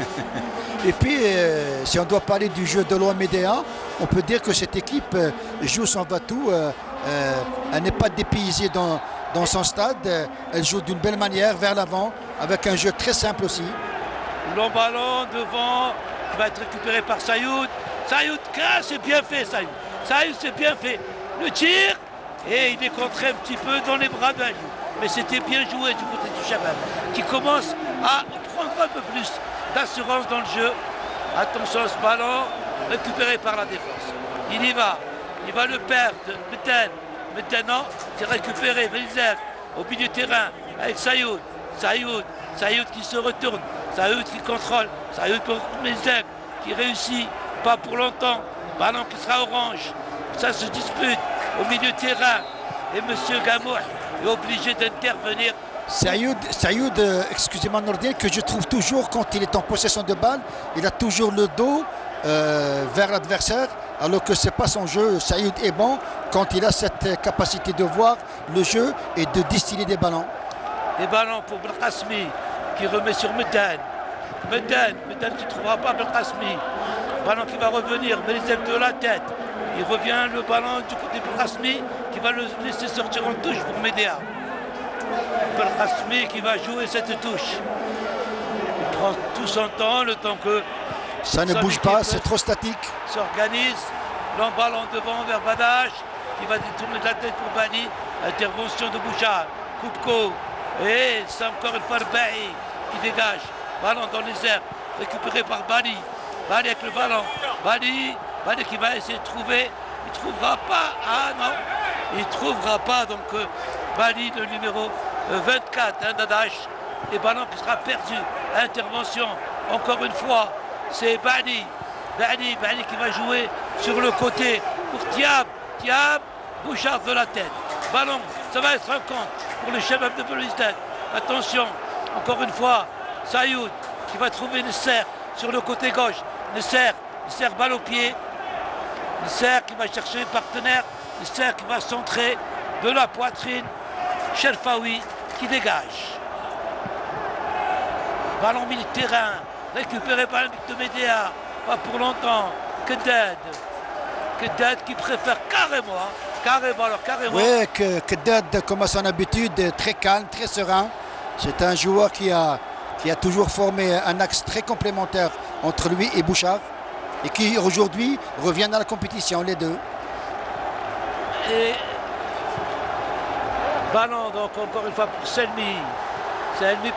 Et puis, si on doit parler du jeu de l'OM Média, on peut dire que cette équipe joue son va-tout. Elle n'est pas dépaysée dans son stade. Elle joue d'une belle manière vers l'avant, avec un jeu très simple aussi. Long ballon devant, qui va être récupéré par Sayoud. Sayoud, c'est bien fait, Sayoud. Sayoud, c'est bien fait. Le tir, et il est contré un petit peu dans les bras d'Aliou. Mais c'était bien joué du côté du Shabab, qui commence à prendre un peu plus d'assurance dans le jeu. Attention à ce ballon récupéré par la défense. Il y va, il va le perdre. Maintenant, c'est récupéré. Melizek au milieu du terrain avec Sayoud. Sayoud qui se retourne. Sayoud qui contrôle. Sayoud pour Melizek qui réussit. Pas pour longtemps. Ballon qui sera orange. Ça se dispute au milieu de terrain. Et M. Gamou est obligé d'intervenir. Sayoud, excusez-moi Nordine, que je trouve toujours quand il est en possession de balle, il a toujours le dos vers l'adversaire, alors que ce n'est pas son jeu. Sayoud est bon quand il a cette capacité de voir le jeu et de distiller des ballons. Des ballons pour Belkacemi qui remet sur Medan. Medan qui ne trouvera pas Belkacemi. Ballon qui va revenir, Melizek de la tête. Il revient le ballon du côté de Belkacemi qui va le laisser sortir en touche pour Médéa. Belkacemi qui va jouer cette touche. Il prend tout son temps, le temps que ça ne bouge pas, c'est trop statique. S'organise, ballon devant vers Badache qui va détourner de la tête pour Bani. Intervention de Bouchard, Koupko. Et c'est encore une fois Bahi qui dégage. Ballon dans les airs, récupéré par Bani. Bani avec le ballon. Bani qui va essayer de trouver. Il ne trouvera pas. Ah non, il ne trouvera pas. Donc Bani, le numéro 24 d'Adache. Et ballon qui sera perdu. Intervention, encore une fois. C'est Bani qui va jouer sur le côté pour Thiam, Bouchard de la tête. Ballon, ça va être un compte pour le Shabab de Belouizdad. Attention, encore une fois, Sayoud qui va trouver Nesser sur le côté gauche. Nesser balle au pied. Nesser qui va chercher un partenaire. Nesser qui va centrer de la poitrine. Cherfaoui qui dégage. Ballon milieu de terrain. Récupéré par l'amic de Médéa, pas pour longtemps. Keddad qui préfère carrément. Oui, Keddad, comme à son habitude, très calme, très serein. C'est un joueur qui a toujours formé un axe très complémentaire entre lui et Bouchard et qui aujourd'hui reviennent à la compétition, les deux. Et ballon donc encore une fois pour Selmi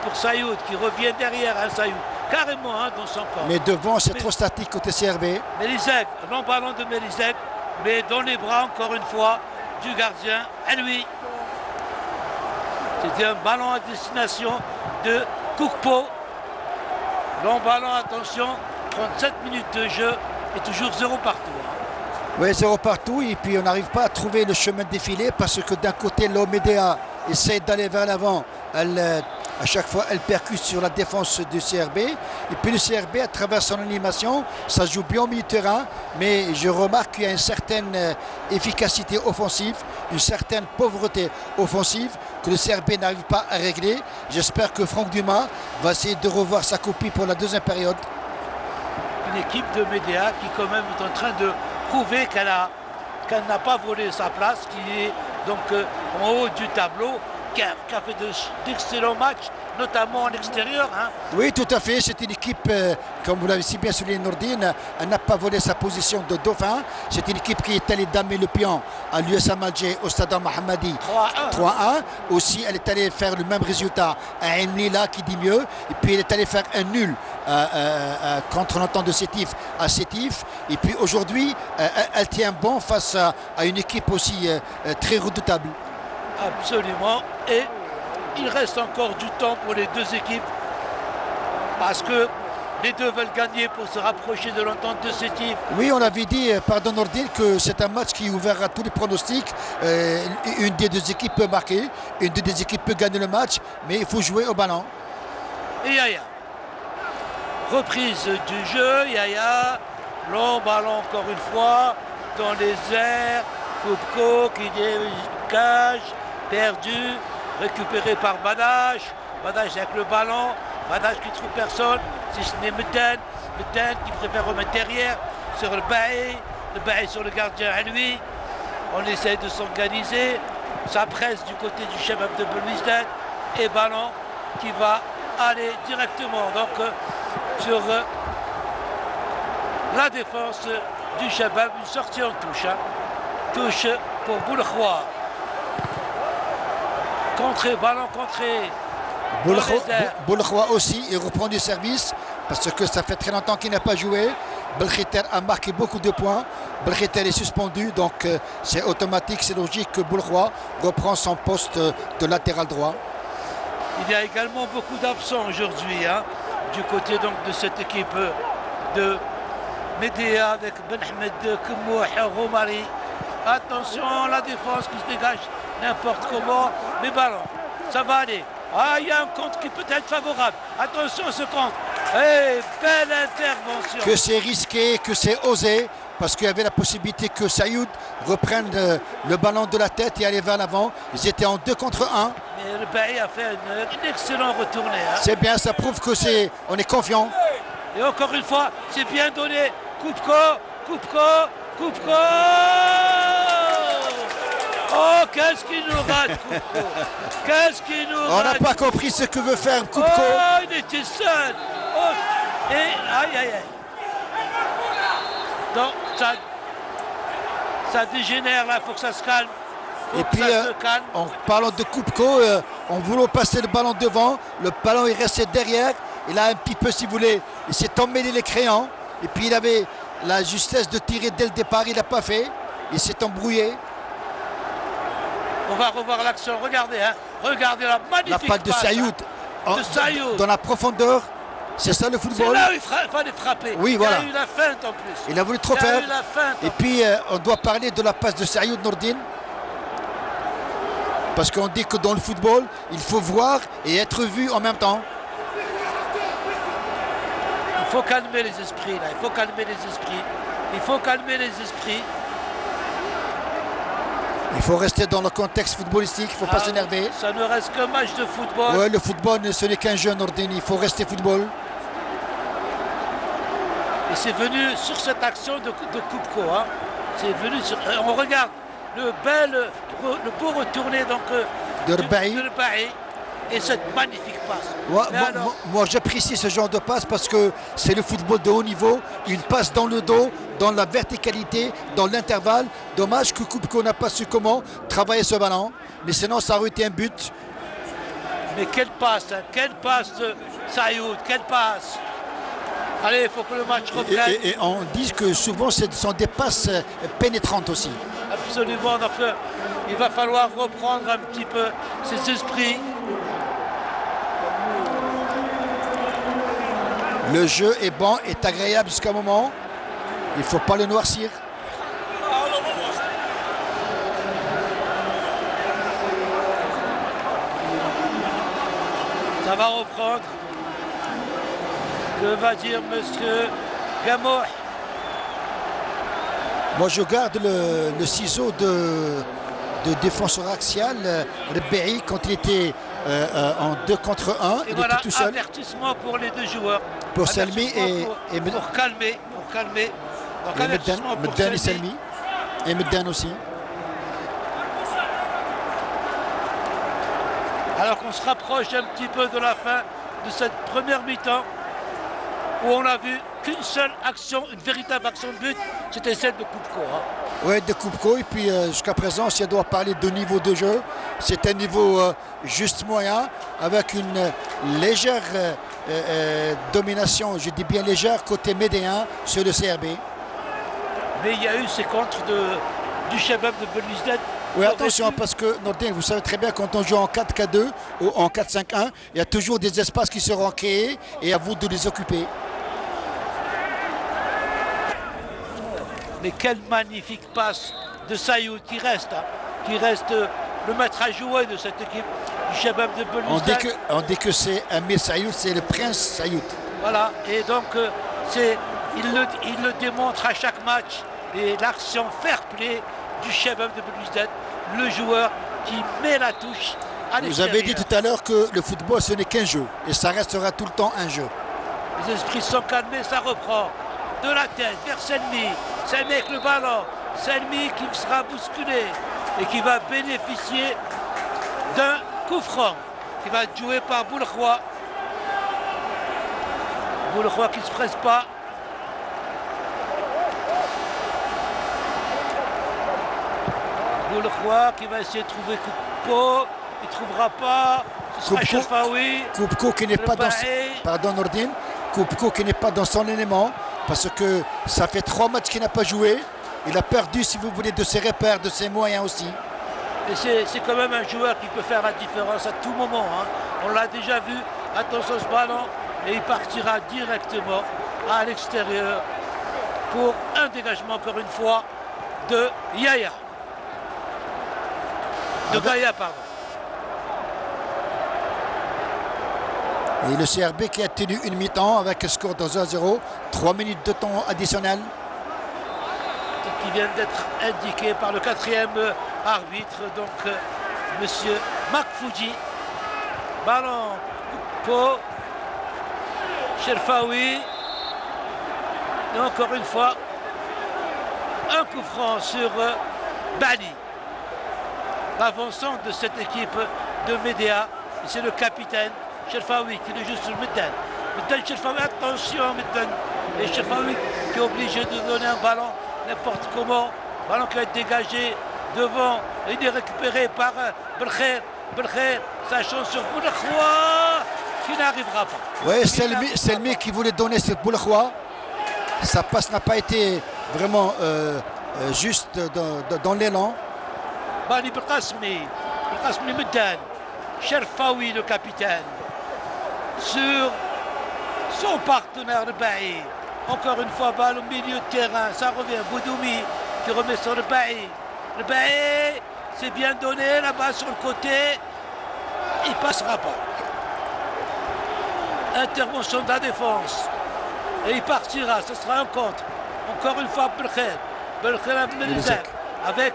pour Sayoud qui revient derrière Sayoud. Carrément dans son corps. Mais devant, c'est trop statique côté CRB. Melizek, long ballon de Melizek, mais dans les bras, encore une fois, du gardien à lui. C'était un ballon à destination de Koukpo. Long ballon, attention, 37 minutes de jeu et toujours 0 partout. Oui, 0 partout, et puis on n'arrive pas à trouver le chemin de défilé parce que d'un côté, l'Omedea essaie d'aller vers l'avant. À chaque fois, elle percute sur la défense du CRB. Et puis le CRB, à travers son animation, ça joue bien au milieu de terrain. Mais je remarque qu'il y a une certaine efficacité offensive, une certaine pauvreté offensive que le CRB n'arrive pas à régler. J'espère que Franck Dumas va essayer de revoir sa copie pour la deuxième période. Une équipe de Médéa qui quand même est en train de prouver qu'elle n'a pas volé sa place, qui est donc en haut du tableau. Qui a fait d'excellents matchs, notamment en extérieur. Oui, tout à fait. C'est une équipe, comme vous l'avez si bien souligné, Nordine, elle n'a pas volé sa position de dauphin. C'est une équipe qui est allée damer le pion à l'USM Alger, au Stade Mohammadi 3-1. Aussi, elle est allée faire le même résultat à Enlila, qui dit mieux. Et puis, elle est allée faire un nul contre l'entente de Sétif à Sétif. Et puis, aujourd'hui, elle tient bon face à une équipe aussi très redoutable. Absolument, et il reste encore du temps pour les deux équipes parce que les deux veulent gagner pour se rapprocher de l'entente de Sétif. Oui, on avait dit, pardon Nordine, que c'est un match qui est ouvert à tous les pronostics. Une des deux équipes peut marquer, une des deux équipes peut gagner le match, mais il faut jouer au ballon. Et Yaya, reprise du jeu, Yaya, long ballon encore une fois, dans les airs, Koupko qui dégage. Perdu, récupéré par Badache avec le ballon, Badache qui ne trouve personne, si ce n'est Medan qui préfère remettre derrière sur le Bahi sur le gardien à lui. On essaie de s'organiser, ça presse du côté du Shabab de Belouizdad et ballon qui va aller directement donc sur la défense du Shabab, une sortie en touche. Touche pour Boulkhouar. Contré, ballon contré Boulkhwa aussi, il reprend du service parce que ça fait très longtemps qu'il n'a pas joué. Belkhiter a marqué beaucoup de points. Belkhiter est suspendu, donc c'est automatique, c'est logique que Boulkhwa reprend son poste de latéral droit. Il y a également beaucoup d'absents aujourd'hui, hein, du côté donc de cette équipe de Médéa avec Ben Ahmed Kemouh et Romari. Attention, la défense qui se dégage n'importe comment, mais ballon, ça va aller. Ah, il y a un contre qui peut être favorable. Attention ce contre. Hey, belle intervention. Que c'est risqué, que c'est osé, parce qu'il y avait la possibilité que Sayoud reprenne le ballon de la tête et aller vers l'avant. Ils étaient en 2 contre 1. Mais le Bailly a fait une excellente retournée. Hein. C'est bien, ça prouve que on est confiant. Et encore une fois, c'est bien donné. Koupko. Oh, qu'est-ce qu'il nous rate, Koupko. Qu'est-ce qu'il nous rate. On n'a pas compris ce que veut faire Koupko. Oh, il était seul. Oh, et aïe. Donc, ça dégénère là, il faut que ça se calme. Et puis, en parlant de Koupko, en voulant passer le ballon devant, le ballon est resté derrière. Il a un petit peu, si vous voulez, il s'est emmêlé les crayons. Et puis, il avait la justesse de tirer dès le départ, il n'a pas fait. Il s'est embrouillé. On va revoir l'action, regardez, hein. Regardez la magnifique la passe de Sayoud. Dans la profondeur, c'est ça le football. C'est là où il fallait frapper. Oui, voilà. Il a eu la feinte en plus. Il a voulu trop faire. Et puis, on doit parler de la passe de Sayoud Nourdine. Parce qu'on dit que dans le football, il faut voir et être vu en même temps. Il faut calmer les esprits, là. Il faut calmer les esprits. Il faut rester dans le contexte footballistique, il ne faut pas s'énerver. Ça ne reste qu'un match de football. Oui, le football, ce n'est qu'un jeu, Nourdine. Il faut rester football. Et c'est venu sur cette action de Koupko. Hein. C'est venu sur... On regarde le beau retourné donc, de Rbaï. Et cette magnifique passe. Moi j'apprécie ce genre de passe parce que c'est le football de haut niveau. Une passe dans le dos, dans la verticalité, dans l'intervalle. Dommage que Koupko n'a pas su comment travailler ce ballon. Mais sinon ça aurait été un but. Mais quelle passe, hein, quelle passe Sayoud, quelle passe. Allez, il faut que le match reprenne. Et on dit que souvent ce sont des passes pénétrantes aussi. Absolument, donc il va falloir reprendre un petit peu ses esprits. Le jeu est bon, est agréable jusqu'à un moment. Il ne faut pas le noircir. Ça va reprendre. Que va dire monsieur Gamouh? Moi je garde le ciseau de défenseur axial, Rbaï, quand il était en 2 contre 1, il était tout seul. Avertissement pour les deux joueurs. Pour Selmi et pour calmer. Donc avertissement pour Meddan et Selmi. Et Meddan aussi. Alors qu'on se rapproche un petit peu de la fin de cette première mi-temps, où on a vu qu'une seule action, une véritable action de but, c'était celle de Koupko. Hein. Oui, de Koupko. Et puis jusqu'à présent, si on doit parler de niveau de jeu, c'est un niveau juste moyen, avec une légère domination, je dis bien légère, côté médéen sur le CRB. Mais il y a eu ces contres du Shabab de Belouizdad. Oui, attention, parce que Nourdine, vous savez très bien, quand on joue en 4-4-2 ou en 4-5-1, il y a toujours des espaces qui seront créés et à vous de les occuper. Mais quelle magnifique passe de Sayoud qui reste le maître à jouer de cette équipe du Shabab de Belouizdad. On dit que c'est Amir Sayoud, c'est le prince Sayoud. Voilà, et donc il le démontre à chaque match. Et l'action fair play du Shabab de Belouizdad, le joueur qui met la touche à l'extérieur. Vous avez dit tout à l'heure que le football ce n'est qu'un jeu et ça restera tout le temps un jeu. Les esprits sont calmés, ça reprend de la tête vers Selmi. Selmi avec le ballon. Selmi qui sera bousculé et qui va bénéficier d'un coup franc qui va être joué par Boulkhwa. Boulkhwa qui ne se presse pas. Boulkhwa qui va essayer de trouver Koupko. Il ne trouvera pas. Koubko qui n'est pas dans... Pardon Nordine. Koubko qui n'est pas dans son élément parce que ça fait 3 matchs qu'il n'a pas joué. Il a perdu, si vous voulez, de ses repères, de ses moyens aussi. Et c'est quand même un joueur qui peut faire la différence à tout moment. Hein. On l'a déjà vu. Attention ce ballon. Et il partira directement à l'extérieur pour un dégagement, encore une fois, de Yaya. De Gaïa, pardon. Et le CRB qui a tenu une mi-temps avec un score de 2-0, 3 minutes de temps additionnel. Qui vient d'être indiqué par le 4e arbitre, donc monsieur Makfouji. Ballon pour Cherfaoui. Et encore une fois, un coup franc sur Bali. L'avançant de cette équipe de Médéa, c'est le capitaine Cherfaoui qui le joue sur Meddan. Meddan Cherfaoui, attention Meddan. Et Cherfaoui qui est obligé de donner un ballon n'importe comment. Ballon qui va être dégagé devant. Il est récupéré par Belkhair. Belkhair, sa chance sur Boulakhwa qui n'arrivera pas. Oui, Selmi qui voulait donner sur Boulakhwa. Sa passe n'a pas été vraiment juste dans l'élan. Bali Belkasmi Meddan. Cherfaoui le capitaine. Sur son partenaire Baï. Encore une fois, balle au milieu de terrain. Ça revient. Boudoumi qui remet sur le Baï. Le Baï, c'est bien donné là-bas sur le côté. Il ne passera pas. Intervention de la défense. Et il partira. Ce sera un contre. Encore une fois, Belkhair. Belkhair avec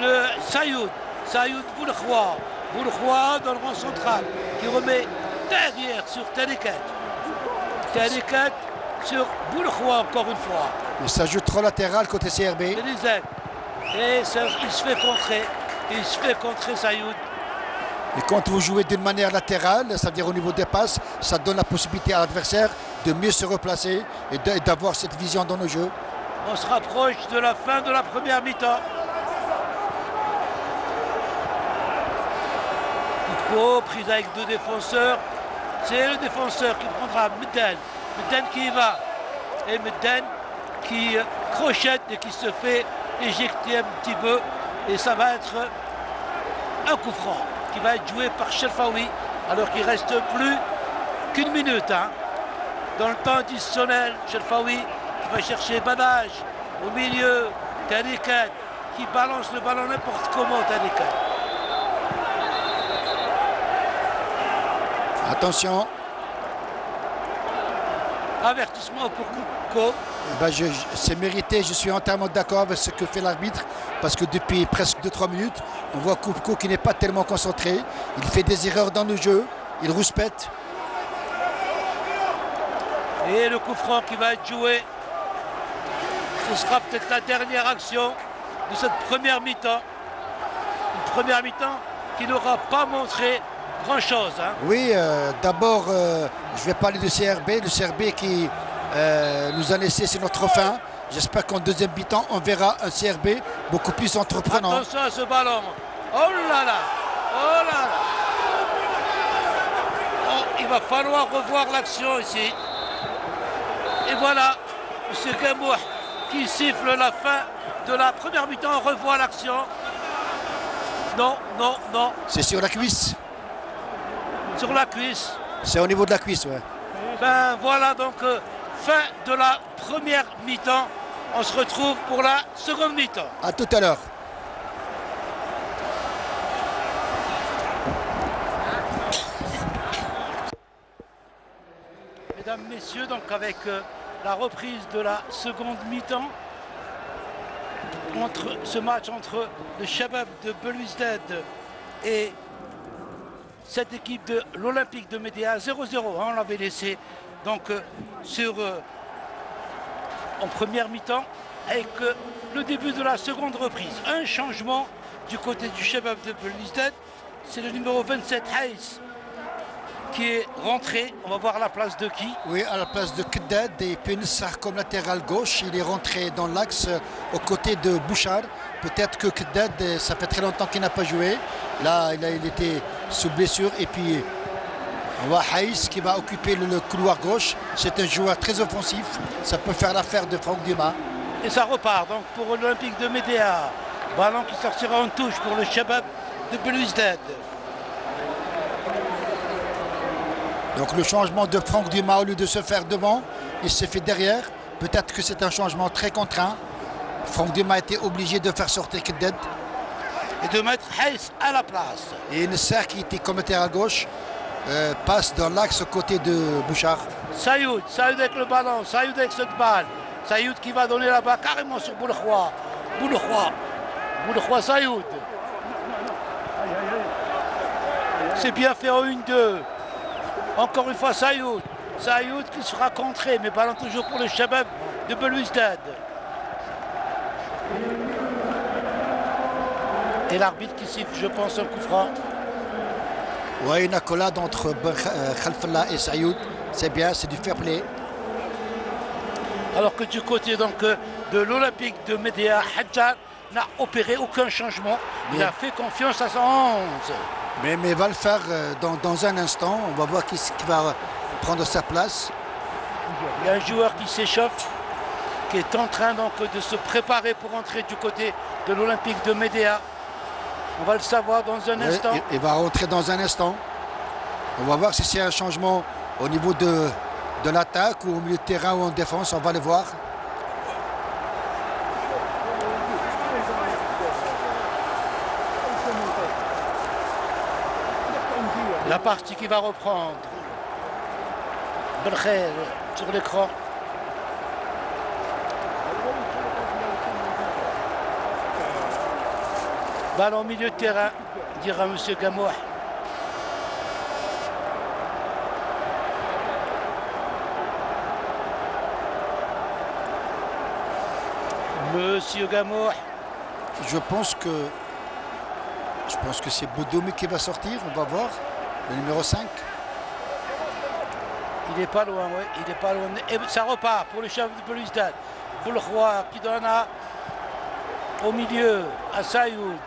le Sayoud. Sayoud Boulakhwa. Boulakhwa dans le rang central. Qui remet derrière sur Tarikat. Tarikat sur Boulakhwa encore une fois. Il s'ajoute trop latéral côté CRB. Et ça, il se fait contrer. Il se fait contrer Sayoud. Et quand vous jouez d'une manière latérale, c'est-à-dire au niveau des passes, ça donne la possibilité à l'adversaire de mieux se replacer et d'avoir cette vision dans le jeu. On se rapproche de la fin de la première mi-temps. Prise avec 2 défenseurs. C'est le défenseur qui prendra Meddan. Meddan qui y va. Et Meddan qui crochette et qui se fait éjecter un petit peu. Et ça va être un coup franc qui va être joué par Cherfaoui. Alors qu'il ne reste plus qu'1 minute. Hein. Dans le temps additionnel, Cherfaoui qui va chercher Badaj au milieu. Tarikat qui balance le ballon n'importe comment. Tarikat. Attention. Avertissement pour Koubko. C'est mérité, je suis entièrement d'accord avec ce que fait l'arbitre parce que depuis presque 2-3 minutes, on voit Koubko qui n'est pas tellement concentré. Il fait des erreurs dans le jeu, il rouspète. Et le coup franc qui va être joué. Ce sera peut-être la dernière action de cette première mi-temps. Une première mi-temps qui n'aura pas montré grand-chose. Hein. Oui, d'abord, je vais parler du CRB. Le CRB qui nous a laissé sur notre fin. J'espère qu'en deuxième mi-temps, on verra un CRB beaucoup plus entreprenant. Attention à ce ballon. Oh là là. Oh là là. Oh, il va falloir revoir l'action ici. Et voilà, M. Gamouh qui siffle la fin de la première mi-temps. On revoit l'action. Non, non, non. C'est sur la cuisse. Sur la cuisse. C'est au niveau de la cuisse, ouais. Ben voilà donc fin de la première mi-temps. On se retrouve pour la seconde mi-temps. À tout à l'heure. Mesdames, messieurs, donc avec la reprise de la seconde mi-temps, ce match entre le Shabab de Belouizdad et cette équipe de l'Olympique de Médéa, 0-0, hein, on l'avait laissé donc en première mi-temps avec le début de la seconde reprise. Un changement du côté du Shabab de Belouizdad, c'est le numéro 27 Haïs qui est rentré. On va voir la place de qui? Oui, à la place de Keddad et puis Nessar comme latéral gauche. Il est rentré dans l'axe aux côtés de Bouchard. Peut-être que Keddad, ça fait très longtemps qu'il n'a pas joué. Là, il était sous blessure. Et puis, on voit Haïs qui va occuper le couloir gauche. C'est un joueur très offensif. Ça peut faire l'affaire de Franck Dumas. Et ça repart donc pour l'Olympique de Médéa. Ballon qui sortira en touche pour le Shabab de Belouizdad. Donc le changement de Franck Dumas, au lieu de se faire devant, il s'est fait derrière. Peut-être que c'est un changement très contraint. Franck Dumas a été obligé de faire sortir Keddad. Et de mettre Haïs à la place. Et Nessar qui était comme latéral gauche passe dans l'axe aux côtés de Bouchard. Sayoud avec le ballon, Sayoud avec cette balle. Sayoud qui va donner la balle carrément sur Boulekhwa. Boulekhwa Sayoud. C'est bien fait en 1-2. Encore une fois Sayoud. Sayoud qui sera contré, mais ballon toujours pour le Shabab de Belouizdad. Et l'arbitre qui siffle, je pense, un coup franc. Oui, une accolade entre Khalfallah et Sayoud. C'est bien, c'est du fair play. Alors que du côté donc de l'Olympique de Médéa, Hadjar n'a opéré aucun changement. Il a fait confiance à son 11. Mais va le faire dans un instant. On va voir qui va prendre sa place. Il y a un joueur qui s'échauffe, qui est en train donc de se préparer pour entrer du côté de l'Olympique de Médéa. On va le savoir dans un instant. Il va rentrer dans un instant. On va voir si c'est un changement au niveau de l'attaque ou au milieu de terrain ou en défense. On va le voir. La partie qui va reprendre. Belkhair sur l'écran. Ballon au milieu de terrain, dira M. Gamouh. Monsieur Gamouh. Je pense que c'est Boudoumi qui va sortir. On va voir. Le numéro 5. Il n'est pas loin, oui. Il n'est pas loin. Et ça repart pour le chef de Belouizdad. Boulekhwa qui donne au milieu à Sayoud.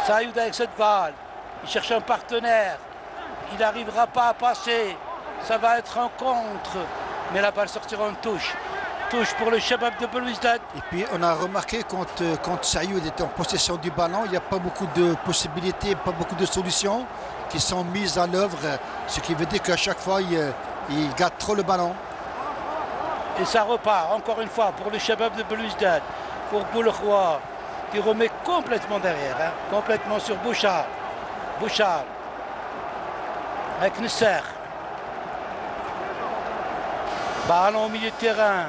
Sayoud avec cette balle. Il cherche un partenaire. Il n'arrivera pas à passer. Ça va être un contre. Mais la balle sortira en touche. Touche pour le Shabab de Belouizdad. Et puis on a remarqué quand Sayoud était en possession du ballon, il n'y a pas beaucoup de possibilités, pas beaucoup de solutions qui sont mises à l'œuvre. Ce qui veut dire qu'à chaque fois, il gâte trop le ballon. Et ça repart encore une fois pour le Shabab de Belouizdad. Pour Boulekhwa qui remet complètement derrière. Complètement sur Bouchard. Bouchard. Avec Nessar. Ballon au milieu de terrain.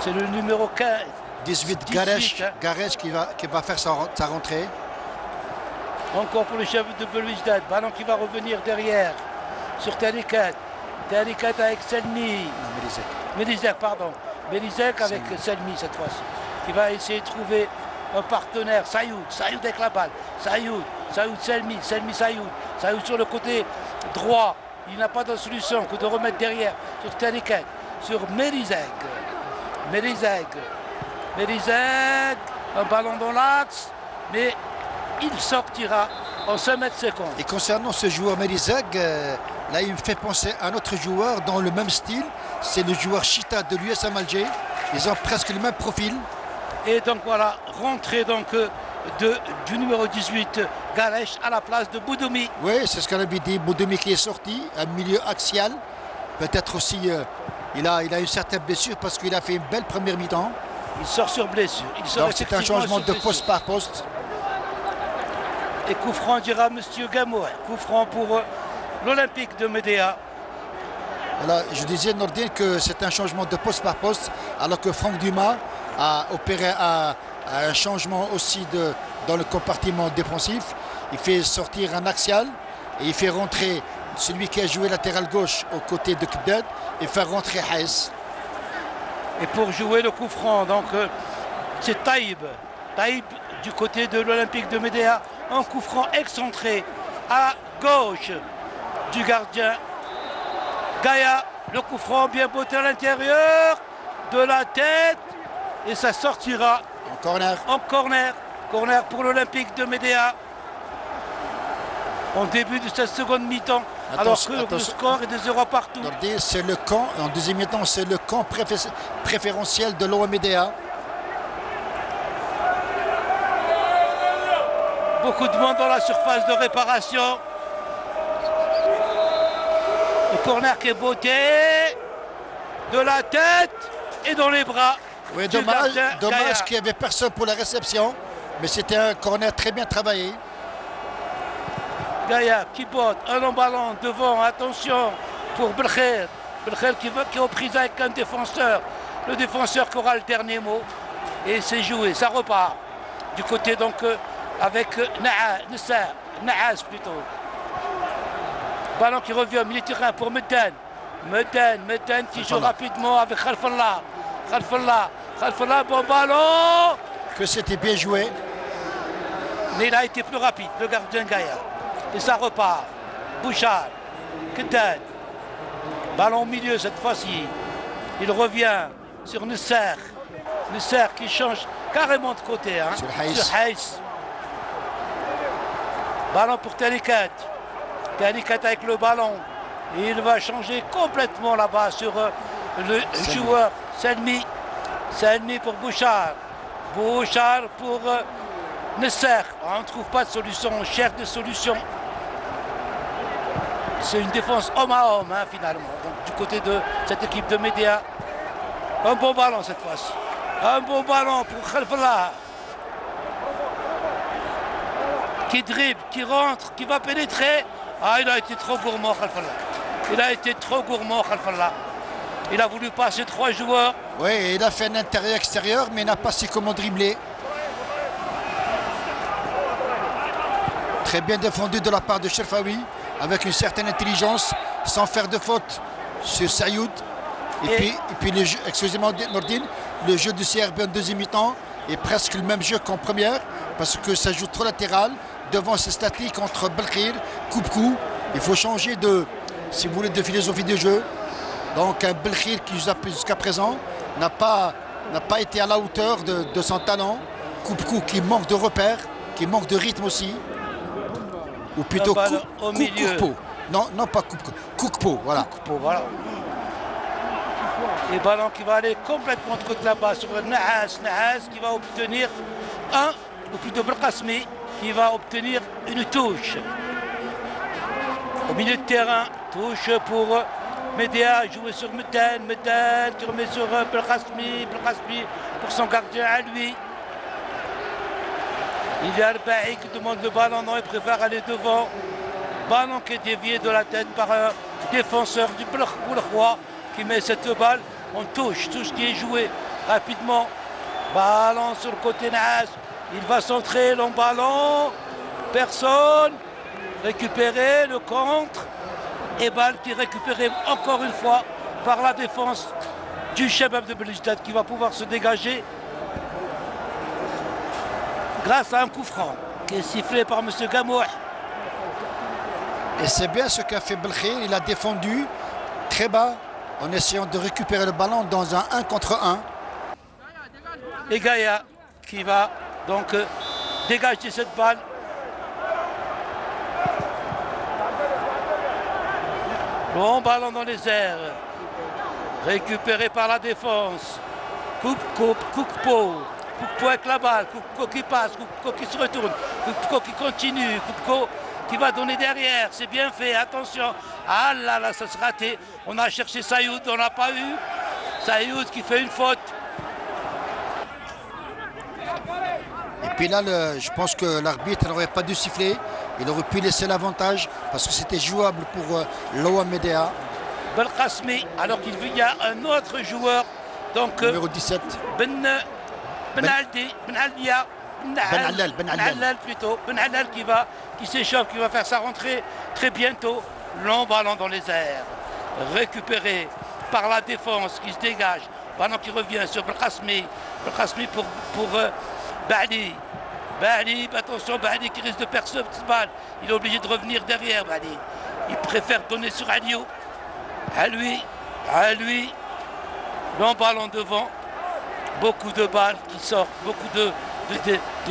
C'est le numéro 18 Garesh qui va faire sa rentrée. Encore pour le chef de Belouizdad. Ballon qui va revenir derrière. Sur Tarikat. Tarikat avec Selmi. Melizek, pardon. Melizek avec Selmi cette fois-ci. Qui va essayer de trouver un partenaire. Sayoud avec la balle. Sayoud, Selmi, Sayoud. Sayoud sur le côté droit. Il n'a pas de solution que de remettre derrière sur Tarikat. Sur Melizek, un ballon dans l'axe, mais il sortira en 5 mètres secondes. Et concernant ce joueur Melizek, là il me fait penser à un autre joueur dans le même style, c'est le joueur Chita de l'USM Alger. Ils ont presque le même profil. Et donc voilà, rentrée donc du numéro 18, Garesh à la place de Boudoumi. Oui, c'est ce qu'on avait dit, Boudoumi qui est sorti, un milieu axial. Peut-être aussi, il a une certaine blessure parce qu'il a fait une belle première mi-temps. Il sort sur blessure. Donc c'est un changement de poste par poste. Et coup franc dira M. Gamouh. Coup franc pour l'Olympique de Médéa. Alors, je disais, Nordine, que c'est un changement de poste par poste, alors que Franck Dumas a opéré un changement aussi dans le compartiment défensif. Il fait sortir un axial et il fait rentrer celui qui a joué latéral gauche aux côtés de Keddad et faire rentrer Haïs. Et pour jouer le coup franc, donc c'est Taïb. Taïb du côté de l'Olympique de Médéa Un coup franc excentré à gauche du gardien Gaïa. Le coup franc bien botté à l'intérieur de la tête. Et ça sortira En corner. en corner. Corner pour l'Olympique de Médéa. En début de cette seconde mi-temps. Alors que le score est de 0 partout. C'est le camp, en deuxième mi-temps, c'est le camp préférentiel de l'OM-Médéa. Beaucoup de monde dans la surface de réparation. Le corner qui est botté de la tête et dans les bras. Oui, dommage qu'il n'y avait personne pour la réception, mais c'était un corner très bien travaillé. Gaïa qui botte un long ballon devant, attention pour Belkhair. Belkhair qui est aux prises avec un défenseur. Le défenseur qui aura le dernier mot. Et c'est joué, ça repart. Du côté donc avec Naas plutôt. Ballon qui revient au milieu de terrain pour Medan. Medan qui joue rapidement avec Khalfallah. Khalfallah, bon ballon. Que c'était bien joué. Mais il a été plus rapide, le gardien Gaïa. Et ça repart. Bouchard, Kedan. Ballon au milieu cette fois-ci. Il revient sur Nesser. Nesser qui change carrément de côté. Hein, sur Haïs. Ballon pour Talikat. Talikat avec le ballon. Et il va changer complètement là-bas sur le joueur Salmi. Salmi pour Bouchard. Bouchard pour Nesser. On ne trouve pas de solution. On cherche des solutions. C'est une défense homme à homme hein, finalement. Donc, du côté de cette équipe de Médéa. Un bon ballon cette fois-ci. Un bon ballon pour Khalfallah. Qui dribble, qui rentre, qui va pénétrer. Ah, il a été trop gourmand Khalfallah. Il a été trop gourmand Khalfallah. Il a voulu passer 3 joueurs. Oui, il a fait un intérieur-extérieur, mais il n'a pas su comment dribbler. Très bien défendu de la part de Cherfaoui, avec une certaine intelligence, sans faire de faute sur Sayoud. Et puis excusez-moi Nordine, le jeu du CRB en deuxième mi-temps est presque le même jeu qu'en première, parce que ça joue trop latéral, devant ces statiques entre Belkhair, coupe-coup. Il faut changer de, si vous voulez, de philosophie de jeu. Donc un Belkhair qui jusqu'à présent n'a pas été à la hauteur de son talent. Coupe-coup qui manque de repères, qui manque de rythme aussi. Ou plutôt Coukpo. Non, pas Coukpo, voilà. Coukpo, voilà. Et ballon qui va aller complètement de côté là-bas sur Naas. Naas qui va obtenir ou plutôt Belkasmi, qui va obtenir une touche. Au milieu de terrain, touche pour Médéa, joué sur Medan qui remet sur Belkasmi pour son gardien à lui. Il y a Arbaï qui demande le ballon, non, il préfère aller devant. Ballon qui est dévié de la tête par un défenseur du Boulkhwa qui met cette balle en touche qui est joué rapidement. Ballon sur le côté Naas, il va centrer, long ballon, personne, récupérer le contre, et balle qui est récupérée encore une fois par la défense du Shabab de Belouizdad qui va pouvoir se dégager grâce à un coup franc qui est sifflé par M. Gamouh. Et c'est bien ce qu'a fait Belkhair, il a défendu très bas en essayant de récupérer le ballon dans un 1 contre 1. Et Gaïa qui va donc dégager cette balle. Bon ballon dans les airs. Récupéré par la défense. Coukpo avec la balle. Coukpo qui passe. Coukpo qui se retourne. Coukpo qui continue. Coukpo qui va donner derrière. C'est bien fait. Attention. Ah là là, ça se raté. On a cherché Sayoud. On n'a pas eu. Sayoud qui fait une faute. Et puis là, je pense que l'arbitre n'aurait pas dû siffler. Il aurait pu laisser l'avantage parce que c'était jouable pour l'OM Médéa. Belkasmi, alors qu'il y a un autre joueur. Donc, numéro 17. Ben Allal plutôt. Ben Allal qui s'échauffe, qui va faire sa rentrée très bientôt. Long ballon dans les airs. Récupéré par la défense qui se dégage. Ballon qui revient sur Belkasmi. Belkasmi pour Bali. Bali, attention, Bali qui risque de perdre cette balle. Il est obligé de revenir derrière, Bali. Il préfère donner sur Alio. À lui. Long ballon devant. Beaucoup de balles qui sortent, beaucoup de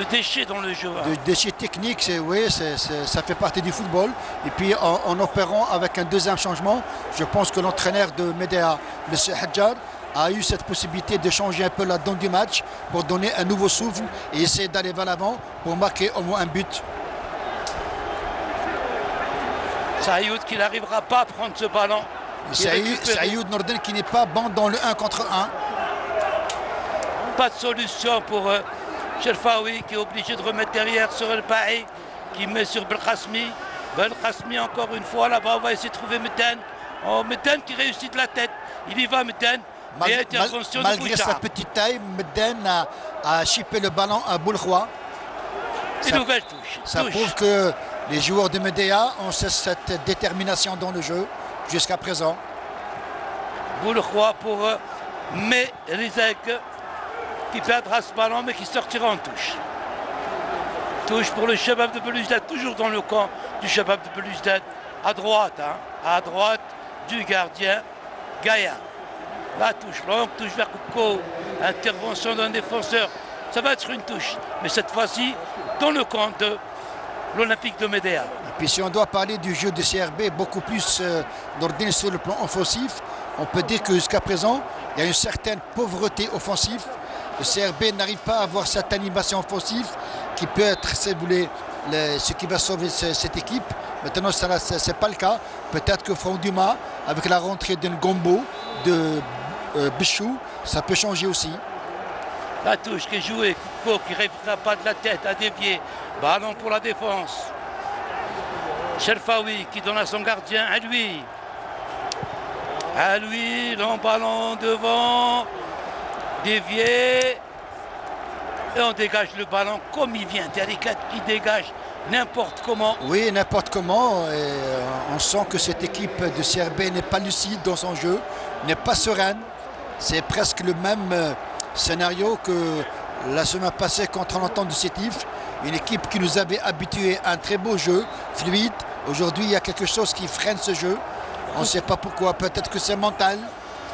déchets dans le jeu. De déchets techniques, oui, ça fait partie du football. Et puis en opérant avec un deuxième changement, je pense que l'entraîneur de Médéa, M. Hadjar, a eu cette possibilité de changer un peu la donne du match pour donner un nouveau souffle et essayer d'aller vers l'avant pour marquer au moins un but. Saïd qui n'arrivera pas à prendre ce ballon. Saïd Nordin qui n'est pas bon dans le 1 contre 1. Pas de solution pour Cherfaoui qui est obligé de remettre derrière sur El Baï qui met sur Belkhasmi. Belkhasmi encore une fois là-bas, on va essayer de trouver Meten. Oh, Meten qui réussit de la tête. Il y va Meten. Malgré sa petite taille, Meden a chippé le ballon à Boulkhwa. Une nouvelle touche. Ça prouve que les joueurs de Médéa ont cette détermination dans le jeu jusqu'à présent. Boulkhwa pour Merizek qui perdra ce ballon mais qui sortira en touche. Touche pour le Chabab de Belouizdad, toujours dans le camp du Chabab de Belouizdad. À droite du gardien Gaïa. La touche, longue touche vers Koukko. Intervention d'un défenseur. Ça va être une touche. Mais cette fois-ci, dans le camp de l'Olympique de Médéa. Et puis si on doit parler du jeu de CRB, beaucoup plus d'ordine sur le plan offensif, on peut dire que jusqu'à présent, il y a une certaine pauvreté offensive. Le CRB n'arrive pas à avoir cette animation offensive qui peut être, si vous voulez, ce qui va sauver cette équipe. Maintenant, ce n'est pas le cas. Peut-être que Franck Dumas, avec la rentrée d'un Gombo, de Bichou, ça peut changer aussi. La touche qui est jouée, Koukko qui ne réfléchira pas de la tête, à dévier. Ballon pour la défense. Cherfaoui qui donne à son gardien, à lui. Long ballon devant. Dévié. Et on dégage le ballon comme il vient. Tarikat qui dégage n'importe comment. Oui, n'importe comment. Et on sent que cette équipe de CRB n'est pas lucide dans son jeu, n'est pas sereine. C'est presque le même scénario que la semaine passée contre l'Entente de Sétif. Une équipe qui nous avait habitués à un très beau jeu, fluide. Aujourd'hui, il y a quelque chose qui freine ce jeu. On ne sait pas pourquoi. Peut-être que c'est mental.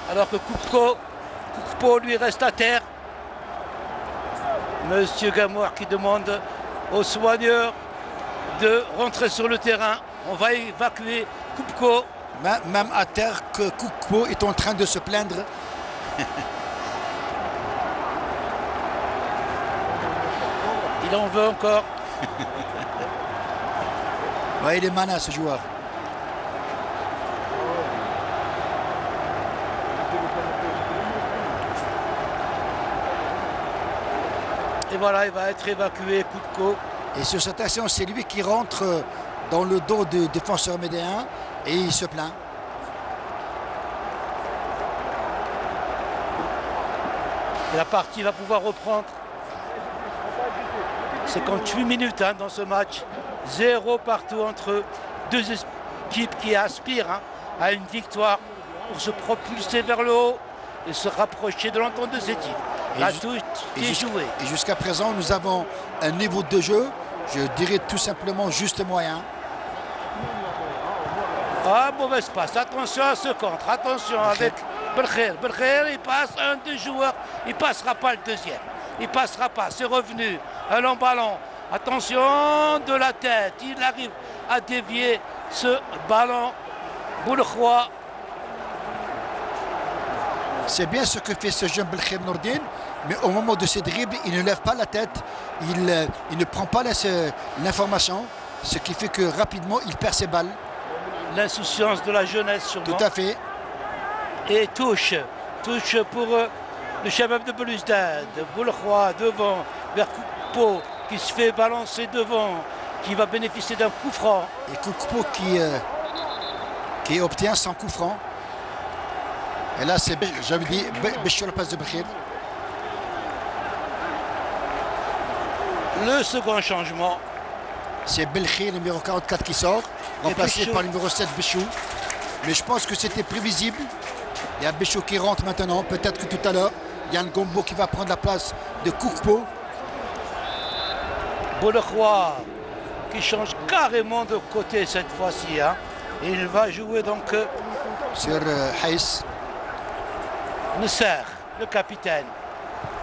Alors que Koukpo lui reste à terre. Monsieur Gamour qui demande aux soigneurs de rentrer sur le terrain. On va évacuer Koukpo. Même à terre, que Koukpo est en train de se plaindre. Il en veut encore. Ouais, il est malin ce joueur. Et voilà, il va être évacué, Koukpo. Et sur cette action, c'est lui qui rentre dans le dos du défenseur médéen et il se plaint. Et la partie va pouvoir reprendre. 58 minutes dans ce match. 0 partout entre deux équipes qui aspirent à une victoire pour se propulser vers le haut et se rapprocher de l'entente de cette équipe. La touche est jouée. Et jusqu'à présent, nous avons un niveau de jeu, je dirais tout simplement juste moyen. Ah, mauvaise passe. Attention à ce contre. Attention avec Belkhair. Belkhair, il passe un des joueurs. Il ne passera pas le deuxième. Il ne passera pas. C'est revenu. Un long ballon. Attention de la tête. Il arrive à dévier ce ballon. Boulkhwa. C'est bien ce que fait ce jeune Belkhair Nordin. Mais au moment de ses dribbles, il ne lève pas la tête. Il ne prend pas l'information. Ce qui fait que rapidement, il perd ses balles. L'insouciance de la jeunesse sûrement. Tout à fait. Et touche pour le Chabab de Belouizdad. Boulkhwa devant vers Koukpo qui se fait balancer devant, qui va bénéficier d'un coup franc. Et Koukpo qui obtient son coup franc. Et là c'est, j'avais dit, Béchou la passe de Belkhair. Le second changement. C'est Belkhair, numéro 44 qui sort, remplacé par le numéro 7 Béchou. Mais je pense que c'était prévisible. Il y a Béchou qui rentre maintenant. Peut-être que tout à l'heure, il y a un Gombo qui va prendre la place de Koukpo. Boulekhoua qui change carrément de côté cette fois-ci. Hein. Il va jouer donc sur Haïs. Nesser, le capitaine,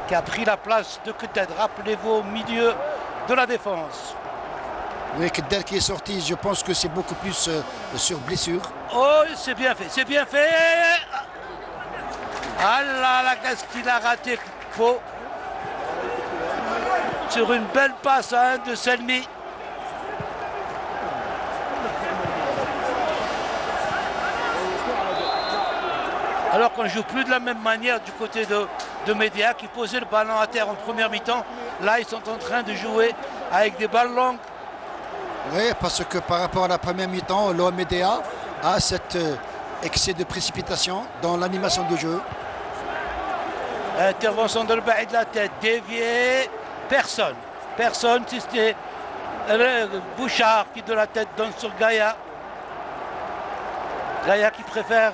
qui a pris la place de Kedder. Rappelez-vous, au milieu de la défense. Oui, Kedder qui est sorti, je pense que c'est beaucoup plus sur blessure. Oh, c'est bien fait, c'est bien fait. Ah là là, qu'est-ce qu'il a raté, Faux. Sur une belle passe hein, de Selmi. Alors qu'on ne joue plus de la même manière du côté de Média qui posait le ballon à terre en première mi-temps. Là, ils sont en train de jouer avec des balles longues. Oui, parce que par rapport à la première mi-temps, l'OM Média a cet excès de précipitation dans l'animation du jeu. Intervention de Rebahi de la tête, dévié. Personne. Personne, si c'était Bouchard qui de la tête donne sur Gaïa. Gaïa qui préfère.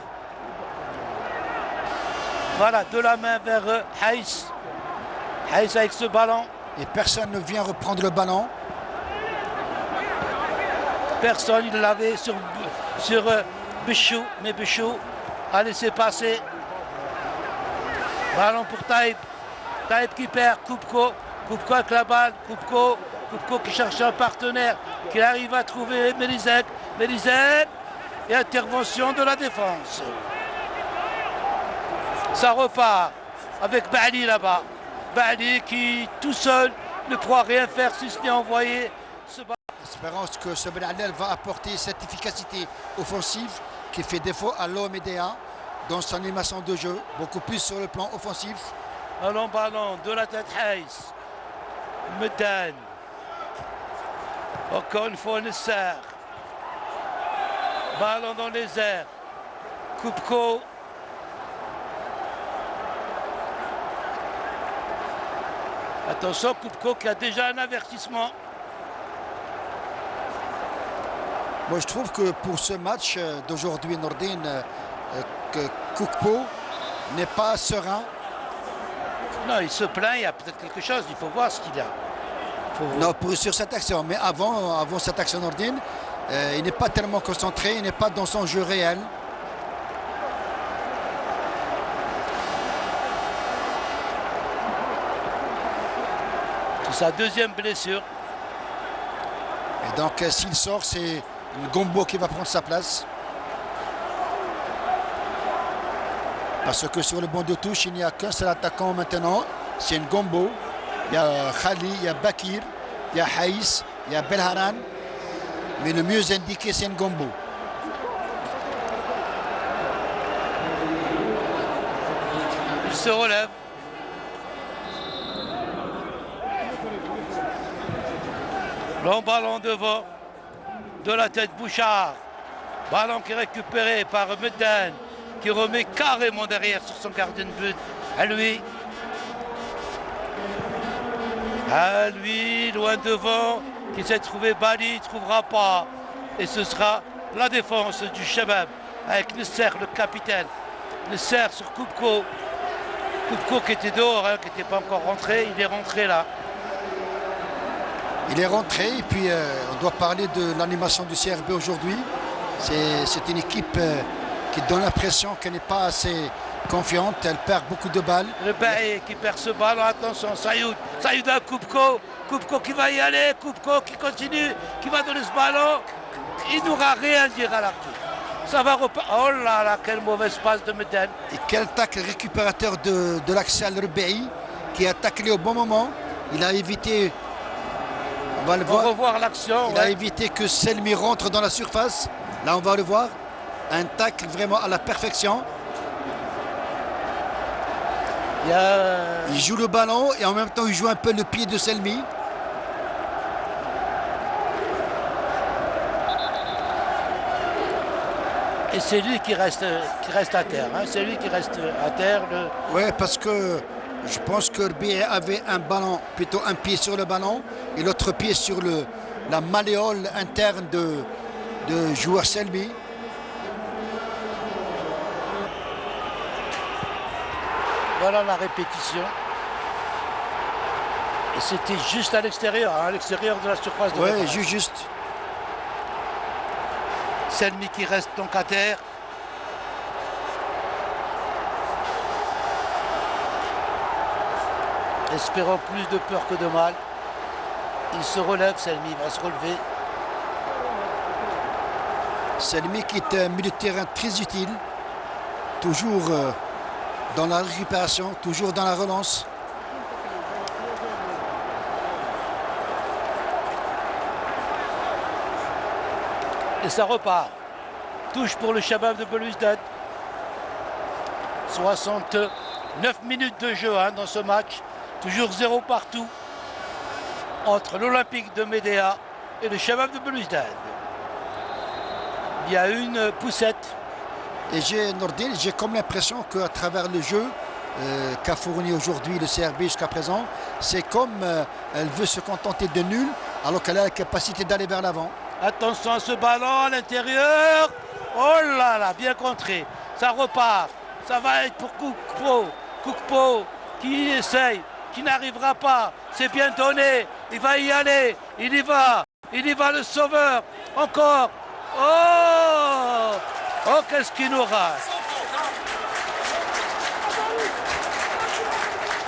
Voilà, de la main vers Haïs. Haïs avec ce ballon. Et personne ne vient reprendre le ballon. Personne, il l'avait sur Bichou, mais Bichou a laissé passer. Ballon pour Taïb. Taïb qui perd, Koupko. Koupko avec la balle, Koupko qui cherche un partenaire, qui arrive à trouver Mélisek. Mélisek et intervention de la défense. Ça repart avec Bali là-bas. Bali qui tout seul ne pourra rien faire si ce n'est envoyer ce ballon. Espérons que ce Benadel va apporter cette efficacité offensive qui fait défaut à l'OM Média dans son animation de jeu, beaucoup plus sur le plan offensif. Un long ballon de la tête Haïs. Medan. Encore une fois Nesser. Ballon dans les airs. Koupko. Attention, Koupko qui a déjà un avertissement. Moi je trouve que pour ce match d'aujourd'hui, Nordine, que Koupko n'est pas serein. Non, il se plaint, il y a peut-être quelque chose, il faut voir ce qu'il y a. Non, sur cette action, mais avant cette action Nordine, il n'est pas tellement concentré, il n'est pas dans son jeu réel. C'est sa deuxième blessure. Et donc s'il sort, c'est Gombo qui va prendre sa place. Parce que sur le banc de touche, il n'y a qu'un seul attaquant maintenant, c'est Gombo. Il y a Khali, il y a Bakir, il y a Haïs, il y a Belharan. Mais le mieux indiqué, c'est Gombo. Il se relève. Long ballon devant. De la tête Bouchard. Ballon qui est récupéré par Medan, qui remet carrément derrière sur son gardien de but. À lui, loin devant, qui s'est trouvé Bali, il ne trouvera pas. Et ce sera la défense du Shabab avec Nesser, le capitaine. Nesser sur Koupko. Koupko qui était dehors, hein, qui n'était pas encore rentré, il est rentré là. Il est rentré et puis on doit parler de l'animation du CRB aujourd'hui. C'est une équipe qui donne l'impression qu'elle n'est pas assez confiante, elle perd beaucoup de balles. Le Baé qui perd ce ballon, attention, Sayoud à Koupko qui va y aller, Koupko qui continue, qui va donner ce ballon. Il n'aura rien à dire à l'arbitre. Ça va repartir. Oh là là, quelle mauvaise passe de Medan. Et quel tacle récupérateur de l'Axial Rebahi qui a taclé au bon moment. Il a évité. On va le voir. Revoir l'action. Il a évité que Selmi rentre dans la surface. Là, on va le voir. Un tacle vraiment à la perfection. Il joue le ballon et en même temps, il joue un peu le pied de Selmi. Et c'est lui qui reste à terre. Hein. C'est lui qui reste à terre. Oui, parce que je pense que Rebahi avait un ballon, plutôt un pied sur le ballon et l'autre pied sur la malléole interne de joueur Selmi. Voilà la répétition. C'était juste à l'extérieur de la surface de réparation. Oui, juste. Selmi qui reste donc à terre. Espérant plus de peur que de mal. Il se relève, Selmi va se relever. Selmi qui est un milieu de terrain très utile. Toujours dans la récupération, toujours dans la relance. Et ça repart. Touche pour le Shabab de Belouizdad. 69 minutes de jeu dans ce match. Toujours 0 partout entre l'Olympique de Médéa et le Shabab de Belouizdad. Il y a une poussette. Et Nordine, j'ai comme l'impression qu'à travers le jeu qu'a fourni aujourd'hui le CRB jusqu'à présent, c'est comme elle veut se contenter de nul alors qu'elle a la capacité d'aller vers l'avant. Attention à ce ballon à l'intérieur. Oh là là, bien contré. Ça repart. Ça va être pour Koukpo qui essaye, qui n'arrivera pas. C'est bien donné. Il va y aller. Il y va. Il y va le sauveur. Encore. Oh, oh, qu'est-ce qu'il nous rate.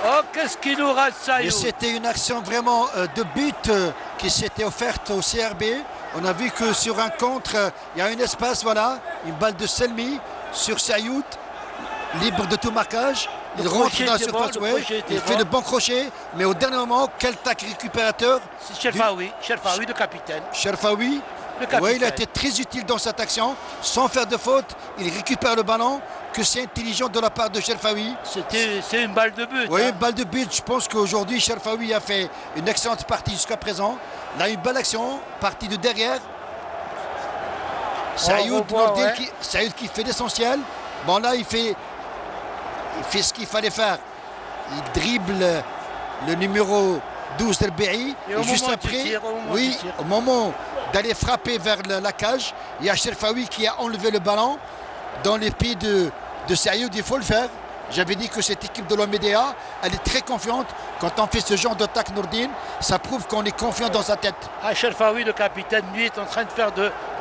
Oh, qu'est-ce qu'il nous rate, Sayoud. Et c'était une action vraiment de but qui s'était offerte au CRB. On a vu que sur un contre, il y a un espace, voilà, une balle de Selmi sur Sayoud, libre de tout marquage. Il rentre dans la surface, il fait le bon crochet, mais au dernier moment, quel tac récupérateur. C'est Cherfaoui, le capitaine. Cherfaoui, oui, il a été très utile dans cette action, sans faire de faute, il récupère le ballon, que c'est intelligent de la part de Cherfaoui. C'est une balle de but. Oui, une balle de but. Je pense qu'aujourd'hui, Cherfaoui a fait une excellente partie jusqu'à présent. Il a une belle action, partie de derrière. Sayoud qui fait l'essentiel. Bon, là, il fait ce qu'il fallait faire. Il dribble le numéro 12 d'Elbei. Et juste après, au moment d'aller frapper vers la cage, il y a Cherfaoui qui a enlevé le ballon dans les pieds de Sayoud. Il faut le faire. J'avais dit que cette équipe de l'Omédéa, elle est très confiante. Quand on fait ce genre d'attaque, Nordine, ça prouve qu'on est confiant dans sa tête. Cherfaoui, le capitaine, lui, est en train de faire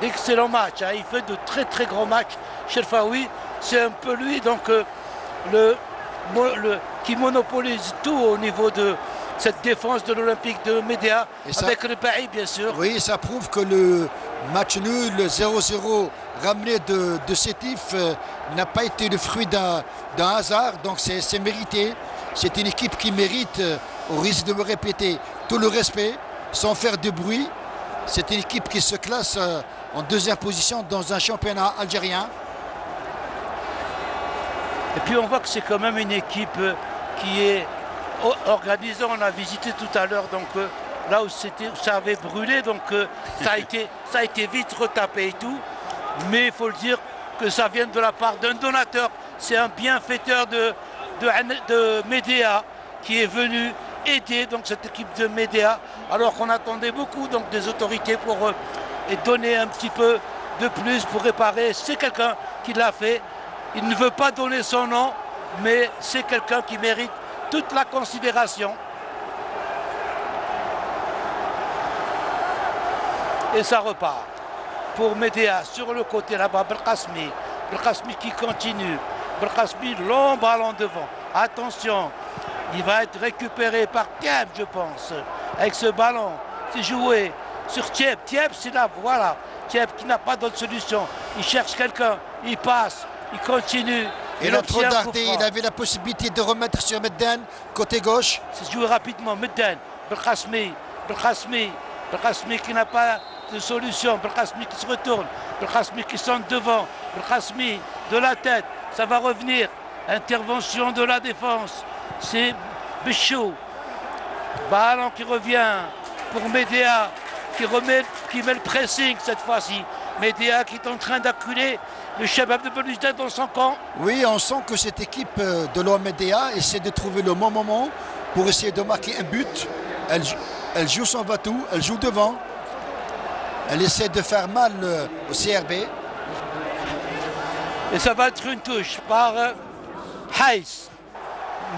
d'excellents matchs. Il fait de très très grands matchs. Cherfaoui, c'est un peu lui donc qui monopolise tout au niveau de cette défense de l'Olympique de Médéa, avec le Paris, bien sûr. Oui, ça prouve que le match nul, 0-0 ramené de Sétif, n'a pas été le fruit d'un hasard, donc c'est mérité. C'est une équipe qui mérite, au risque de me répéter, tout le respect, sans faire de bruit. C'est une équipe qui se classe en deuxième position dans un championnat algérien. Et puis on voit que c'est quand même une équipe qui est organisée. On a visité tout à l'heure, donc là où ça avait brûlé, donc ça a été vite retapé et tout. Mais il faut le dire que ça vient de la part d'un donateur. C'est un bienfaiteur de Médéa qui est venu aider donc cette équipe de Médéa, alors qu'on attendait beaucoup donc des autorités pour et donner un petit peu de plus pour réparer. C'est quelqu'un qui l'a fait. Il ne veut pas donner son nom, mais c'est quelqu'un qui mérite toute la considération. Et ça repart pour Médéa sur le côté là-bas. Belkacmi qui continue. Belkacmi, long ballon devant. Attention, il va être récupéré par Thiep, je pense. Avec ce ballon, c'est joué sur Thiep. Thiep, c'est là, voilà. Thiep qui n'a pas d'autre solution. Il cherche quelqu'un, il passe, il continue. Et l'autre Dardé, il avait la possibilité de remettre sur Medden, côté gauche. C'est joué rapidement, Medden, Belkacmi qui n'a pas de solution, Belkacmi qui se retourne, Belkacmi qui sonne devant, Belkacmi de la tête, ça va revenir. Intervention de la défense, c'est Bichou. Ballon qui revient pour Médéa, qui met le pressing cette fois-ci. Médéa qui est en train d'acculer le Shabab de Belouizdad dans son camp. Oui, on sent que cette équipe de l'Omédéa essaie de trouver le bon moment pour essayer de marquer un but. Elle joue son va-tout, elle joue devant. Elle essaie de faire mal au CRB. Et ça va être une touche par Haïs.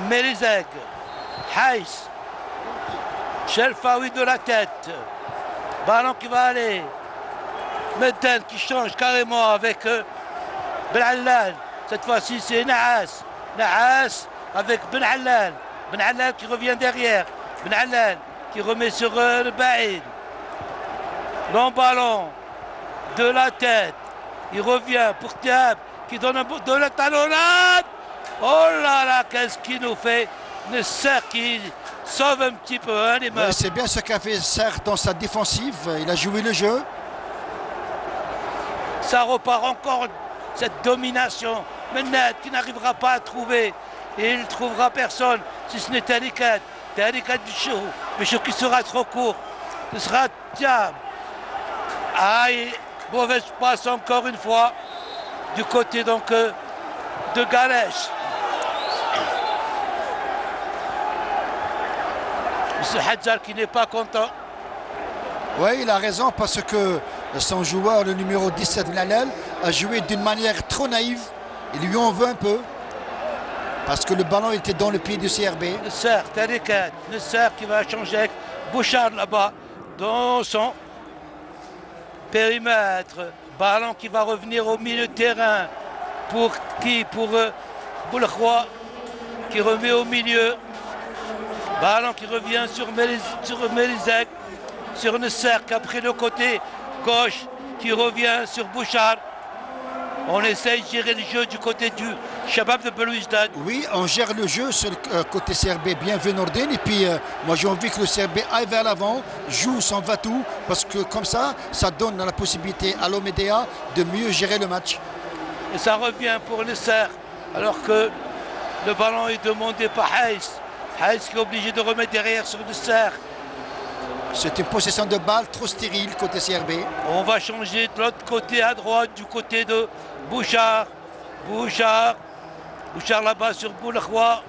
Mérizeg. Haïs. Shelfaoui de la tête. Ballon qui va aller. Medel qui change carrément avec Ben Allal. Cette fois-ci c'est Nahas. Nahas avec Ben Allal. Ben Allal qui revient derrière. Ben Allal qui remet sur le Baïd. Long ballon de la tête. Il revient pour Thiab qui donne de la talonnade. Oh là là, qu'est-ce qu'il nous fait? Nesser qui sauve un petit peu hein, les meufs. C'est bien ce qu'a fait Serre dans sa défensive. Il a joué le jeu. Ça repart encore cette domination. Menad qui n'arrivera pas à trouver. Et il ne trouvera personne si ce n'est Tarikat. Tarikat Bichou. Bichou qui sera trop court. Ce sera Thiam. Aïe, mauvaise passe encore une fois du côté donc de Galèche. M. Hadjar qui n'est pas content. Oui, il a raison parce que son joueur, le numéro 17, Lalel, a joué d'une manière trop naïve. Il lui en veut un peu. Parce que le ballon était dans le pied du CRB. Nesser, Tarikat, Nesser qui va changer avec Bouchard là-bas dans son périmètre. Ballon qui va revenir au milieu de terrain. Pour qui? Pour Boulakhoua qui remet au milieu. Ballon qui revient sur Mérizek. Sur Nesser qui a pris le côté gauche. Qui revient sur Bouchard. On essaye de gérer le jeu du côté du Shabab de Belouizdad. Oui, on gère le jeu sur le côté CRB, bien vu Nordin. Et puis, moi j'ai envie que le CRB aille vers l'avant, joue sans va-tout, parce que comme ça donne la possibilité à l'Omedea de mieux gérer le match. Et ça revient pour Nesser, alors que le ballon est demandé par Haïs. Haïs qui est obligé de remettre derrière sur Nesser. C'est une possession de balle trop stérile côté CRB. On va changer de l'autre côté à droite, du côté de Bouchard. Bouchard là-bas sur Boulakhoua.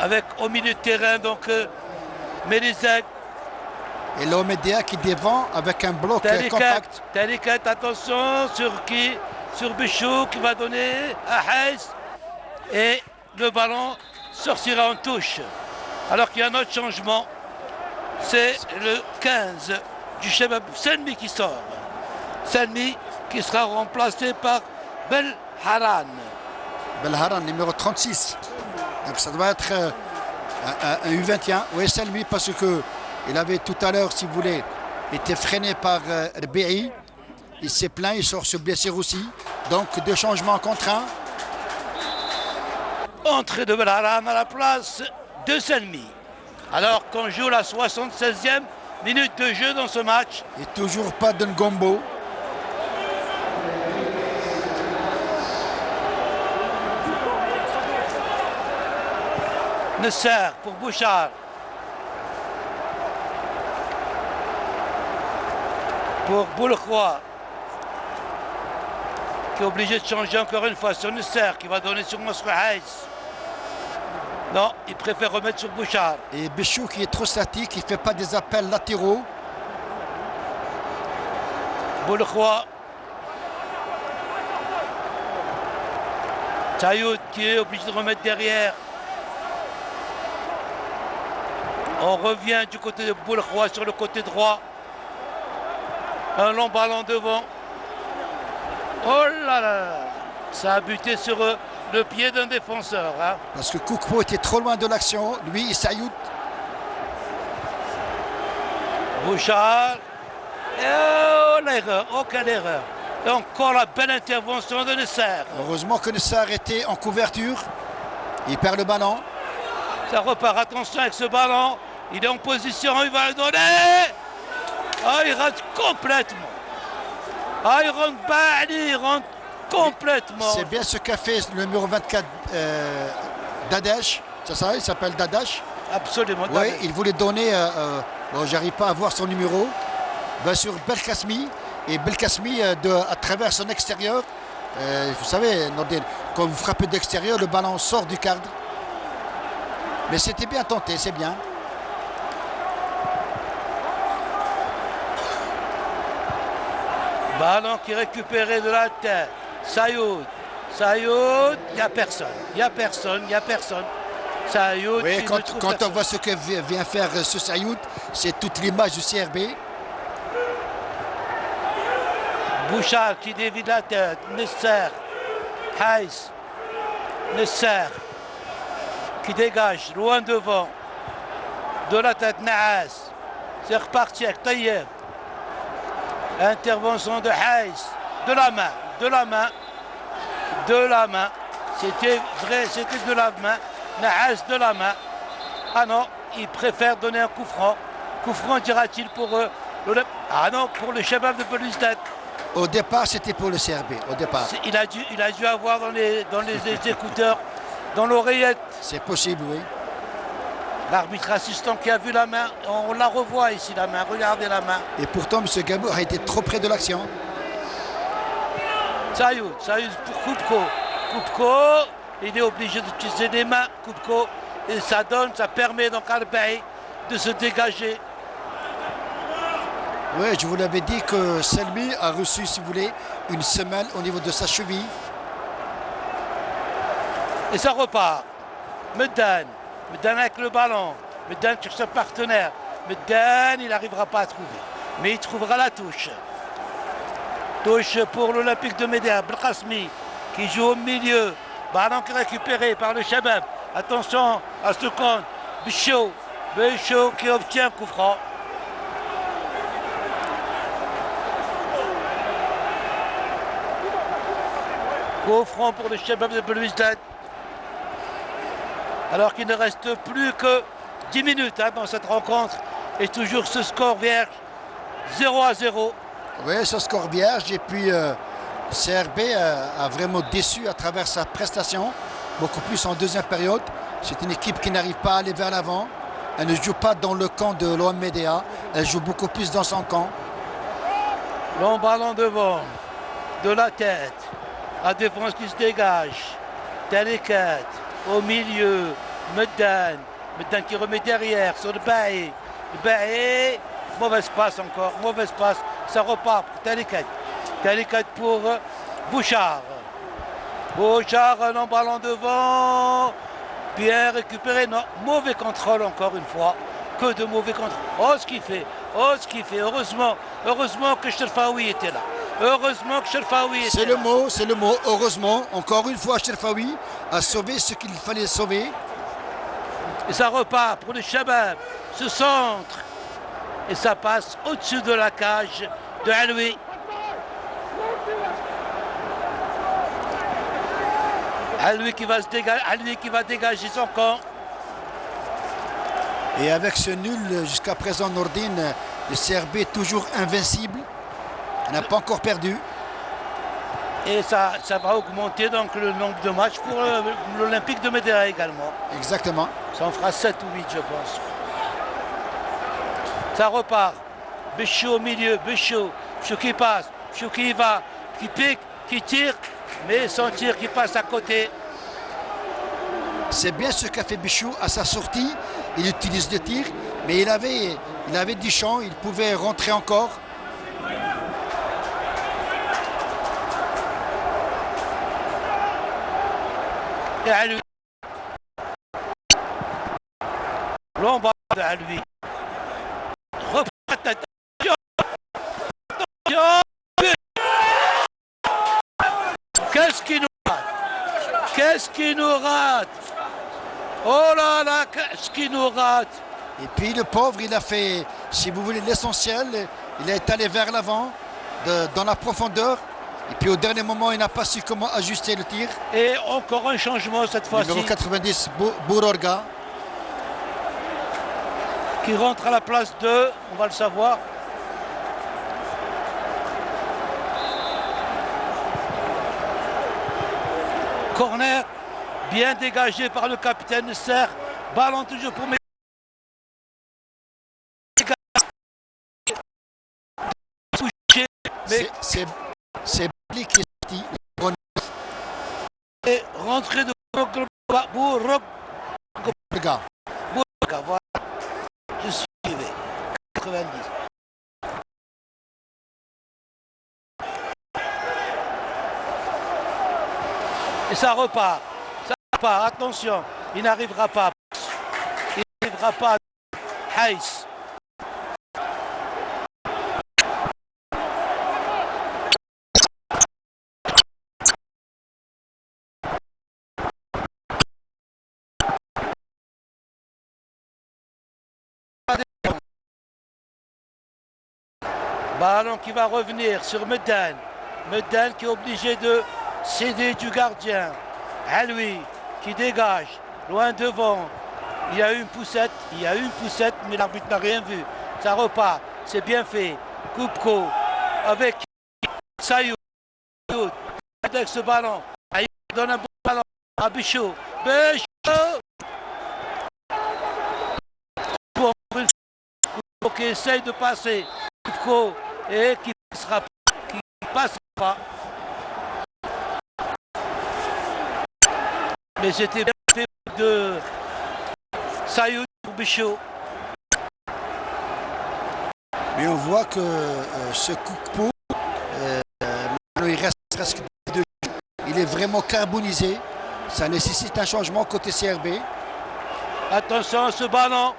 Avec au milieu de terrain donc Mérizek. Et l'Omedea qui défend avec un bloc compact. Tarikat, attention sur qui? Sur Bichou qui va donner à Haïs. Et le ballon sortira en touche. Alors qu'il y a un autre changement. C'est le 15 du Shabab Selmi qui sort. Selmi qui sera remplacé par Belharan. Belharan, numéro 36. Donc ça doit être un U21. Oui, Selmi, parce qu'il avait tout à l'heure, si vous voulez, été freiné par Rbi. Il s'est plaint, il sort se blesser aussi. Donc deux changements contre un. Entrée de Belharan à la place de Selmi. Alors qu'on joue la 76e minute de jeu dans ce match. Et toujours pas de Ngombo. Nesser pour Bouchard. Pour Boulakhoua. Qui est obligé de changer encore une fois sur Nesser qui va donner sur Mosrou Haïs. Non, il préfère remettre sur Bouchard. Et Bichou qui est trop statique, il ne fait pas des appels latéraux. Boulakhoua. Tayoud qui est obligé de remettre derrière. On revient du côté de Boulakhoua sur le côté droit. Un long ballon devant. Oh là là, ça a buté sur le pied d'un défenseur. Hein. Parce que Koukpo était trop loin de l'action. Lui, il s'ajoute. Bouchard. Et oh l'erreur, aucune erreur. Et encore la belle intervention de Nesser. Heureusement que Nesser était en couverture. Il perd le ballon. Ça repart, attention avec ce ballon. Il est en position, il va le donner. Ah, il rentre complètement. Ah, il rentre complètement. C'est bien ce qu'a fait le numéro 24 Dadash. C'est ça, il s'appelle Dadash. Absolument. Oui, il voulait donner, bon, j'arrive pas à voir son numéro, sur Belkacmi. Et Belkacmi, à travers son extérieur, vous savez, Nordin, quand vous frappez d'extérieur, le ballon sort du cadre. Mais c'était bien tenté, c'est bien. Ballon qui est récupéré de la tête. Sayoud, il n'y a personne. Il n'y a personne. Sayoud. Oui, quand on voit ce que vient faire ce Sayoud, c'est toute l'image du CRB. Bouchard qui dévie de la tête. Nesser. Haïs. Nesser. Qui dégage, loin devant. De la tête, Naas. C'est reparti avec Taïeb. Intervention de Haïs. De la main. De la main. De la main. C'était vrai, c'était de la main. Naas de la main. Ah non, il préfère donner un coup franc. Coup franc, dira-t-il, pour ah non, pour le Shabab de Belouizdad. Au départ, c'était pour le CRB. Au départ. Il a dû avoir dans les écouteurs, dans l'oreillette. C'est possible, oui. L'arbitre assistant qui a vu la main, on la revoit ici, la main. Regardez la main. Et pourtant, M. Gabou a été trop près de l'action. Sayoud pour Koupko. Koupko, il est obligé d'utiliser des mains. Koupko, et ça permet donc à Al-Baï de se dégager. Oui, je vous l'avais dit que Selmi a reçu, si vous voulez, une semelle au niveau de sa cheville. Et ça repart. Meddan avec le ballon. Meddan cherche son partenaire. Meddan, il n'arrivera pas à trouver. Mais il trouvera la touche. Touche pour l'Olympique de Médéa. Belkacmi qui joue au milieu. Ballon qui est récupéré par le Shabab. Attention à ce compte. Bichot qui obtient un coup franc. Coup franc pour le Shabab de Belouizdad. Alors qu'il ne reste plus que 10 minutes dans cette rencontre. Et toujours ce score vierge, 0-0. Oui, ce score vierge. Et puis, CRB a vraiment déçu à travers sa prestation. Beaucoup plus en deuxième période. C'est une équipe qui n'arrive pas à aller vers l'avant. Elle ne joue pas dans le camp de l'OM Médéa. Elle joue beaucoup plus dans son camp. Long ballon devant. De la tête. La défense qui se dégage. Talikat. Au milieu, Meddan qui remet derrière sur le Baé. Le Baé, mauvaise passe encore, mauvaise passe. Ça repart pour Talikat pour Bouchard. Bouchard, un ballon devant. Bien récupéré, non, mauvais contrôle encore une fois. Que de mauvais contrôle. Oh ce qu'il fait. Heureusement que Cherfaoui était là. C'est le mot. Heureusement, encore une fois, Cherfaoui a sauvé ce qu'il fallait sauver. Et ça repart pour le Shabab. Ce centre. Et ça passe au-dessus de la cage de Aloui. Aloui qui va dégager son camp. Et avec ce nul jusqu'à présent, Nourdine, le CRB est toujours invincible. Il n'a pas encore perdu. Et ça va augmenter donc le nombre de matchs pour l'Olympique de Médéa également. Exactement. Ça en fera 7 ou 8, je pense. Ça repart. Bichot au milieu, Bichot qui passe, Bichot qui y va, qui pique, qui tire, mais son tir qui passe à côté. C'est bien ce qu'a fait Bichot à sa sortie. Il utilise le tir, mais il avait du champ, il pouvait rentrer encore. Et à lui. Long ballon à lui. Qu'est-ce qui nous rate? Oh là là, qu'est-ce qui nous rate? Et puis le pauvre, il a fait, si vous voulez, l'essentiel. Il est allé vers l'avant, dans la profondeur. Et puis au dernier moment, il n'a pas su comment ajuster le tir. Et encore un changement cette fois-ci. Numéro 90, Bourorga. Qui rentre à la place de, on va le savoir. Corner, bien dégagé par le capitaine Serre. Ballon toujours pour mes... C'est Bali qui est sorti. Et rentrée de Bourorga. Voilà. Je suivais. 90. Et ça repart. Attention, il n'arrivera pas. sera pas Haïs. Ballon qui va revenir sur Meddan. Meddan qui est obligé de céder du gardien. À lui qui dégage, loin devant. Il y a eu une poussette, mais l'arbitre n'a rien vu. Ça repart, c'est bien fait. Koupko avec Sayoud. Avec ce ballon. Il donne un bon ballon à Bichot. Bichot qui essaye de passer. Koupko et qui passera pas. Mais c'était bien fait de Sayoud pour Bichot. Mais on voit que ce Koupko, il reste presque de jeu. Il est vraiment carbonisé. Ça nécessite un changement côté CRB. Attention à ce ballon.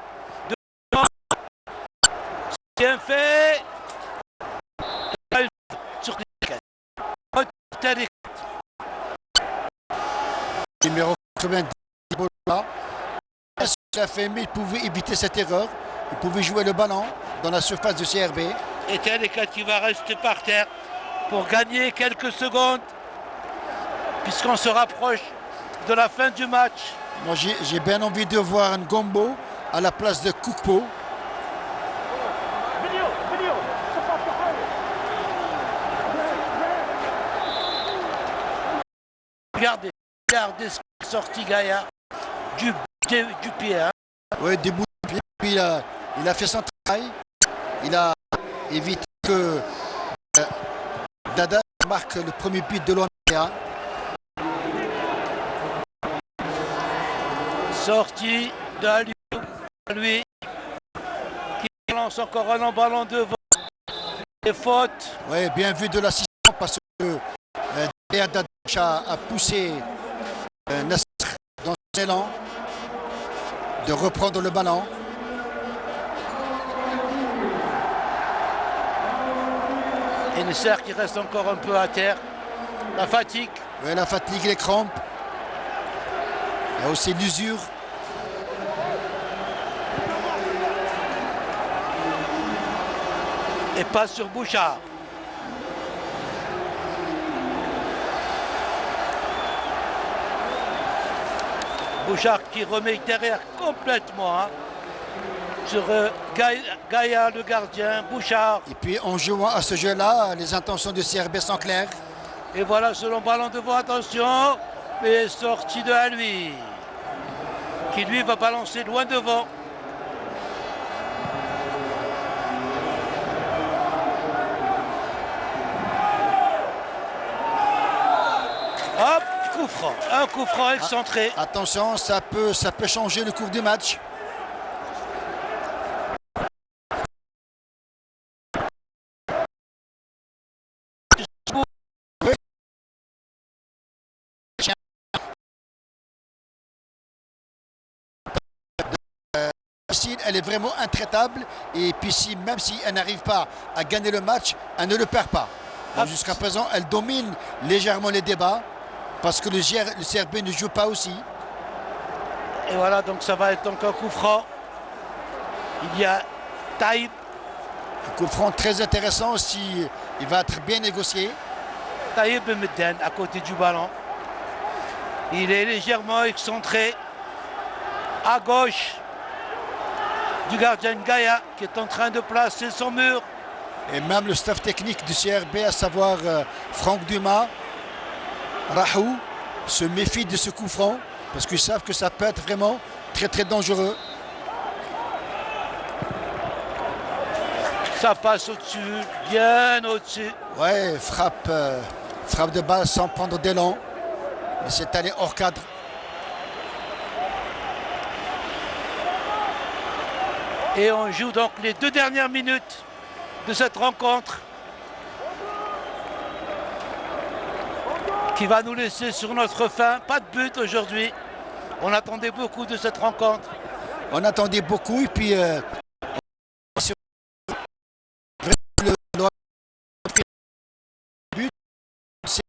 Bien fait. Sur les numéro 90, ça fait, mais il pouvait éviter cette erreur. Il pouvait jouer le ballon dans la surface de CRB. Et Telekat qui va rester par terre pour gagner quelques secondes, puisqu'on se rapproche de la fin du match. Moi, j'ai bien envie de voir un Gombo à la place de Koukpo. Regardez ce qui est sorti Gaïa du pied. Hein. Oui, du bout du pied. Puis, il a fait son travail. Il a évité que Dada marque le premier but de l'ONA. Sortie d'Aliou, lui qui lance encore un ballon devant. Et faute. Oui, bien vu de l'assistant parce que Dada a poussé Nasser dans son élan de reprendre le ballon. Et Nasser qui reste encore un peu à terre. La fatigue. Oui, la fatigue, les crampes. Il y a aussi l'usure. Et passe sur Bouchard. Bouchard qui remet derrière complètement hein, sur Gaïa, le gardien, Bouchard. Et puis en jouant à ce jeu-là, les intentions de CRB sont claires. Et voilà ce long ballon devant, attention, et sortie de Alui, qui lui va balancer loin devant. Hop, un coup franc excentré. Attention, ça peut changer le cours du match. Elle est vraiment intraitable et puis même si elle n'arrive pas à gagner le match, elle ne le perd pas. Jusqu'à présent, elle domine légèrement les débats parce que le CRB ne joue pas aussi. Et voilà, donc ça va être donc un coup franc. Il y a Taïb. Un coup franc très intéressant aussi, il va être bien négocié. Taïb Meddan à côté du ballon. Il est légèrement excentré à gauche du gardien Gaïa qui est en train de placer son mur. Et même le staff technique du CRB, à savoir Franck Dumas, Rahou, se méfie de ce coup franc parce qu'ils savent que ça peut être vraiment très très dangereux. Ça passe au-dessus, bien au-dessus. Ouais, frappe de balle sans prendre d'élan. Mais c'est allé hors cadre. Et on joue donc les 2 dernières minutes de cette rencontre qui va nous laisser sur notre faim. Pas de but aujourd'hui. On attendait beaucoup de cette rencontre. On attendait beaucoup et puis sur le but, c'est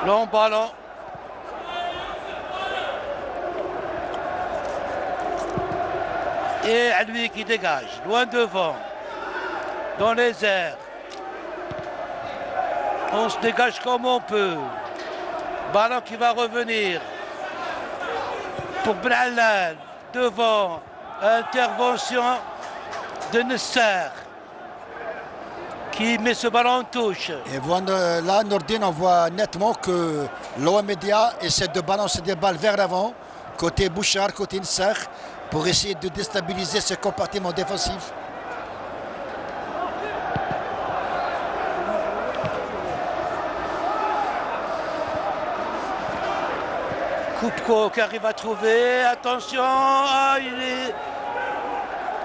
long ballon. Et à lui qui dégage, loin devant, dans les airs. On se dégage comme on peut. Ballon qui va revenir pour Bralal, devant, intervention de Nesser qui met ce ballon en touche. Et voilà, là, Nordin, on voit nettement que l'OM Média essaie de balancer des balles vers l'avant, côté Bouchard, côté Nesser, pour essayer de déstabiliser ce compartiment défensif. Koupko qui arrive à trouver, attention, il est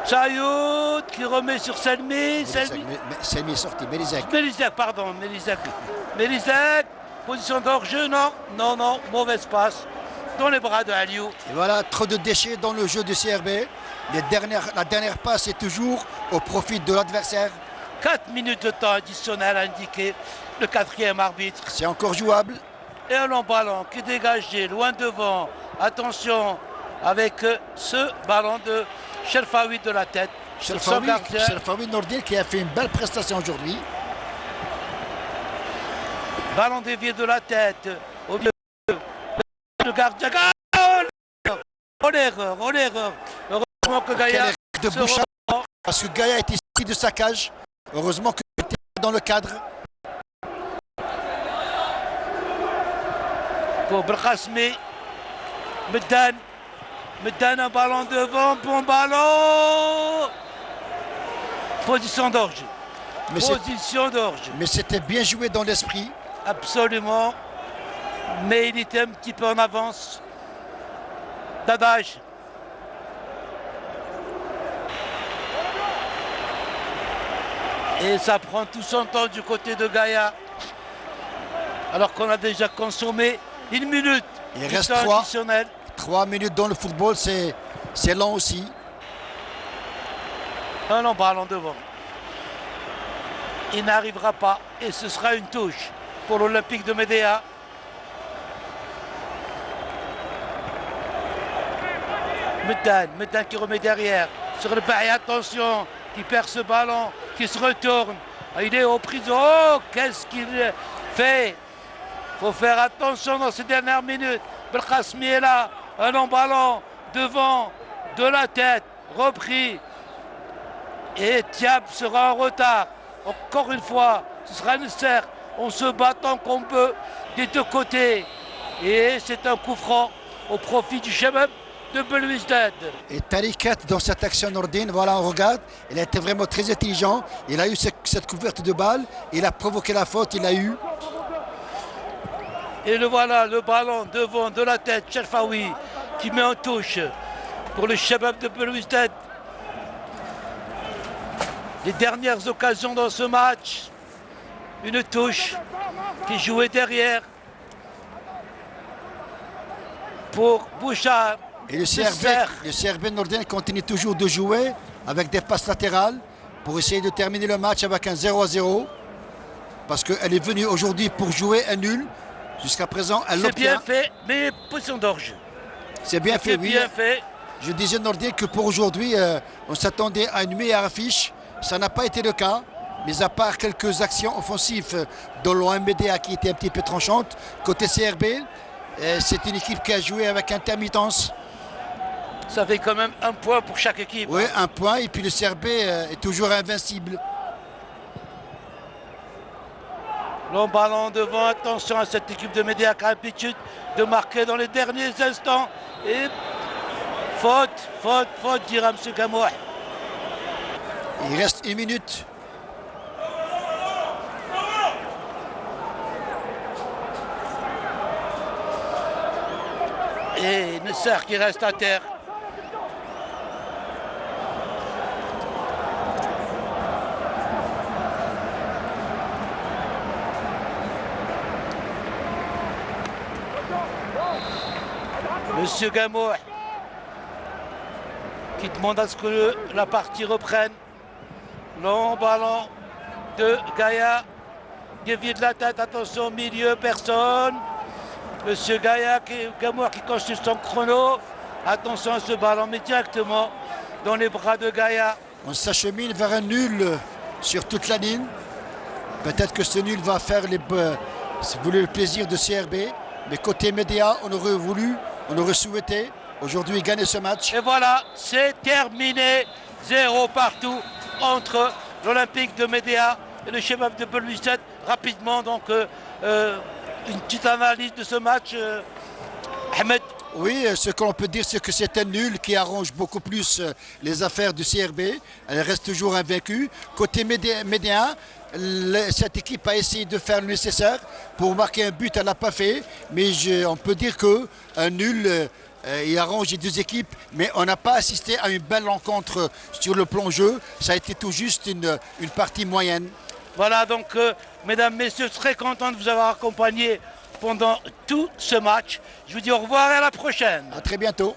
Chayout qui remet sur Selmi. Selmi est sorti, Mélisek. Mélisek, position d'hors-jeu, non, mauvaise passe dans les bras de Aliou. Et voilà, trop de déchets dans le jeu du CRB. La dernière passe est toujours au profit de l'adversaire. 4 minutes de temps additionnel indiqué, le 4e arbitre. C'est encore jouable. Et un long ballon qui est dégagé loin devant. Attention avec ce ballon de Cherfaoui de la tête. Cherfaoui Nordin qui a fait une belle prestation aujourd'hui. Ballon dévié de la tête. Au milieu. Le gardien. Oh, l'erreur. Heureusement que Gaïa de Bouchard, parce que Gaïa est ici de sa cage. Heureusement que tu es dans le cadre. Pour Brkhasmi, Meddan, un ballon devant, bon ballon. Position d'orge. Mais c'était bien joué dans l'esprit. Absolument. Mais il était un petit peu en avance. Dadage. Et ça prend tout son temps du côté de Gaïa. Alors qu'on a déjà consommé 1 minute. Il reste 3 minutes dans le football, c'est lent aussi. Un long ballon devant. Il n'arrivera pas et ce sera une touche pour l'Olympique de Médéa. Meddan qui remet derrière sur le bail, attention, qui perd ce ballon, qui se retourne. Il est au prison. Oh, qu'est-ce qu'il fait? Il faut faire attention dans ces dernières minutes. Belkhasmi est là, un long ballon devant, de la tête, repris. Et Thiab sera en retard. Encore une fois, ce sera Nesser. On se battant comme peut des deux côtés. Et c'est un coup franc au profit du Shabab de Belouizdad. Et Tarikat dans cette action Nordin, voilà, on regarde. Il a été vraiment très intelligent. Il a eu cette couverte de balle. Il a provoqué la faute, il a eu. Et le voilà, le ballon devant, de la tête, Cherfaoui qui met en touche pour le Shabab de Belouizdad. Les dernières occasions dans ce match, une touche qui jouait derrière pour Bouchard. Et le CRB Nordin continue toujours de jouer avec des passes latérales pour essayer de terminer le match avec un 0-0. Parce qu'elle est venue aujourd'hui pour jouer un nul. Jusqu'à présent, elle l'obtient. C'est bien fait, mais position d'orge. C'est bien fait, oui. Bien fait. Je disais Nordin que pour aujourd'hui, on s'attendait à une meilleure affiche. Ça n'a pas été le cas, mais à part quelques actions offensives de l'OM-Médéa qui étaient un petit peu tranchantes. Côté CRB, c'est une équipe qui a joué avec intermittence. Ça fait quand même un point pour chaque équipe. Oui, un point, et puis le CRB est toujours invincible. Long ballon devant, attention à cette équipe de Médéa qui a l'habitude de marquer dans les derniers instants. Et faute, dira M. Gamouh. Il reste 1 minute. Et Nesser qui reste à terre. Monsieur Gamour qui demande à ce que la partie reprenne. Long ballon de Gaïa. Dévié de la tête, attention au milieu, personne. Monsieur Gamour qui consulte son chrono. Attention à ce ballon, mais directement dans les bras de Gaïa. On s'achemine vers un nul sur toute la ligne. Peut-être que ce nul va faire si vous voulez, le plaisir de CRB. Mais côté média, on aurait souhaité aujourd'hui gagner ce match. Et voilà, c'est terminé. 0 partout entre l'Olympique de Médéa et le Chebab de Belouizdad. Rapidement, donc, une petite analyse de ce match, Ahmed. Oui, ce qu'on peut dire, c'est que c'est un nul qui arrange beaucoup plus les affaires du CRB. Elle reste toujours invaincue. Côté médéen, cette équipe a essayé de faire le nécessaire pour marquer un but, elle n'a pas fait. Mais on peut dire qu'un nul, il arrange les deux équipes. Mais on n'a pas assisté à une belle rencontre sur le plan jeu. Ça a été tout juste une partie moyenne. Voilà, donc, mesdames, messieurs, très content de vous avoir accompagné pendant tout ce match. Je vous dis au revoir et à la prochaine. À très bientôt.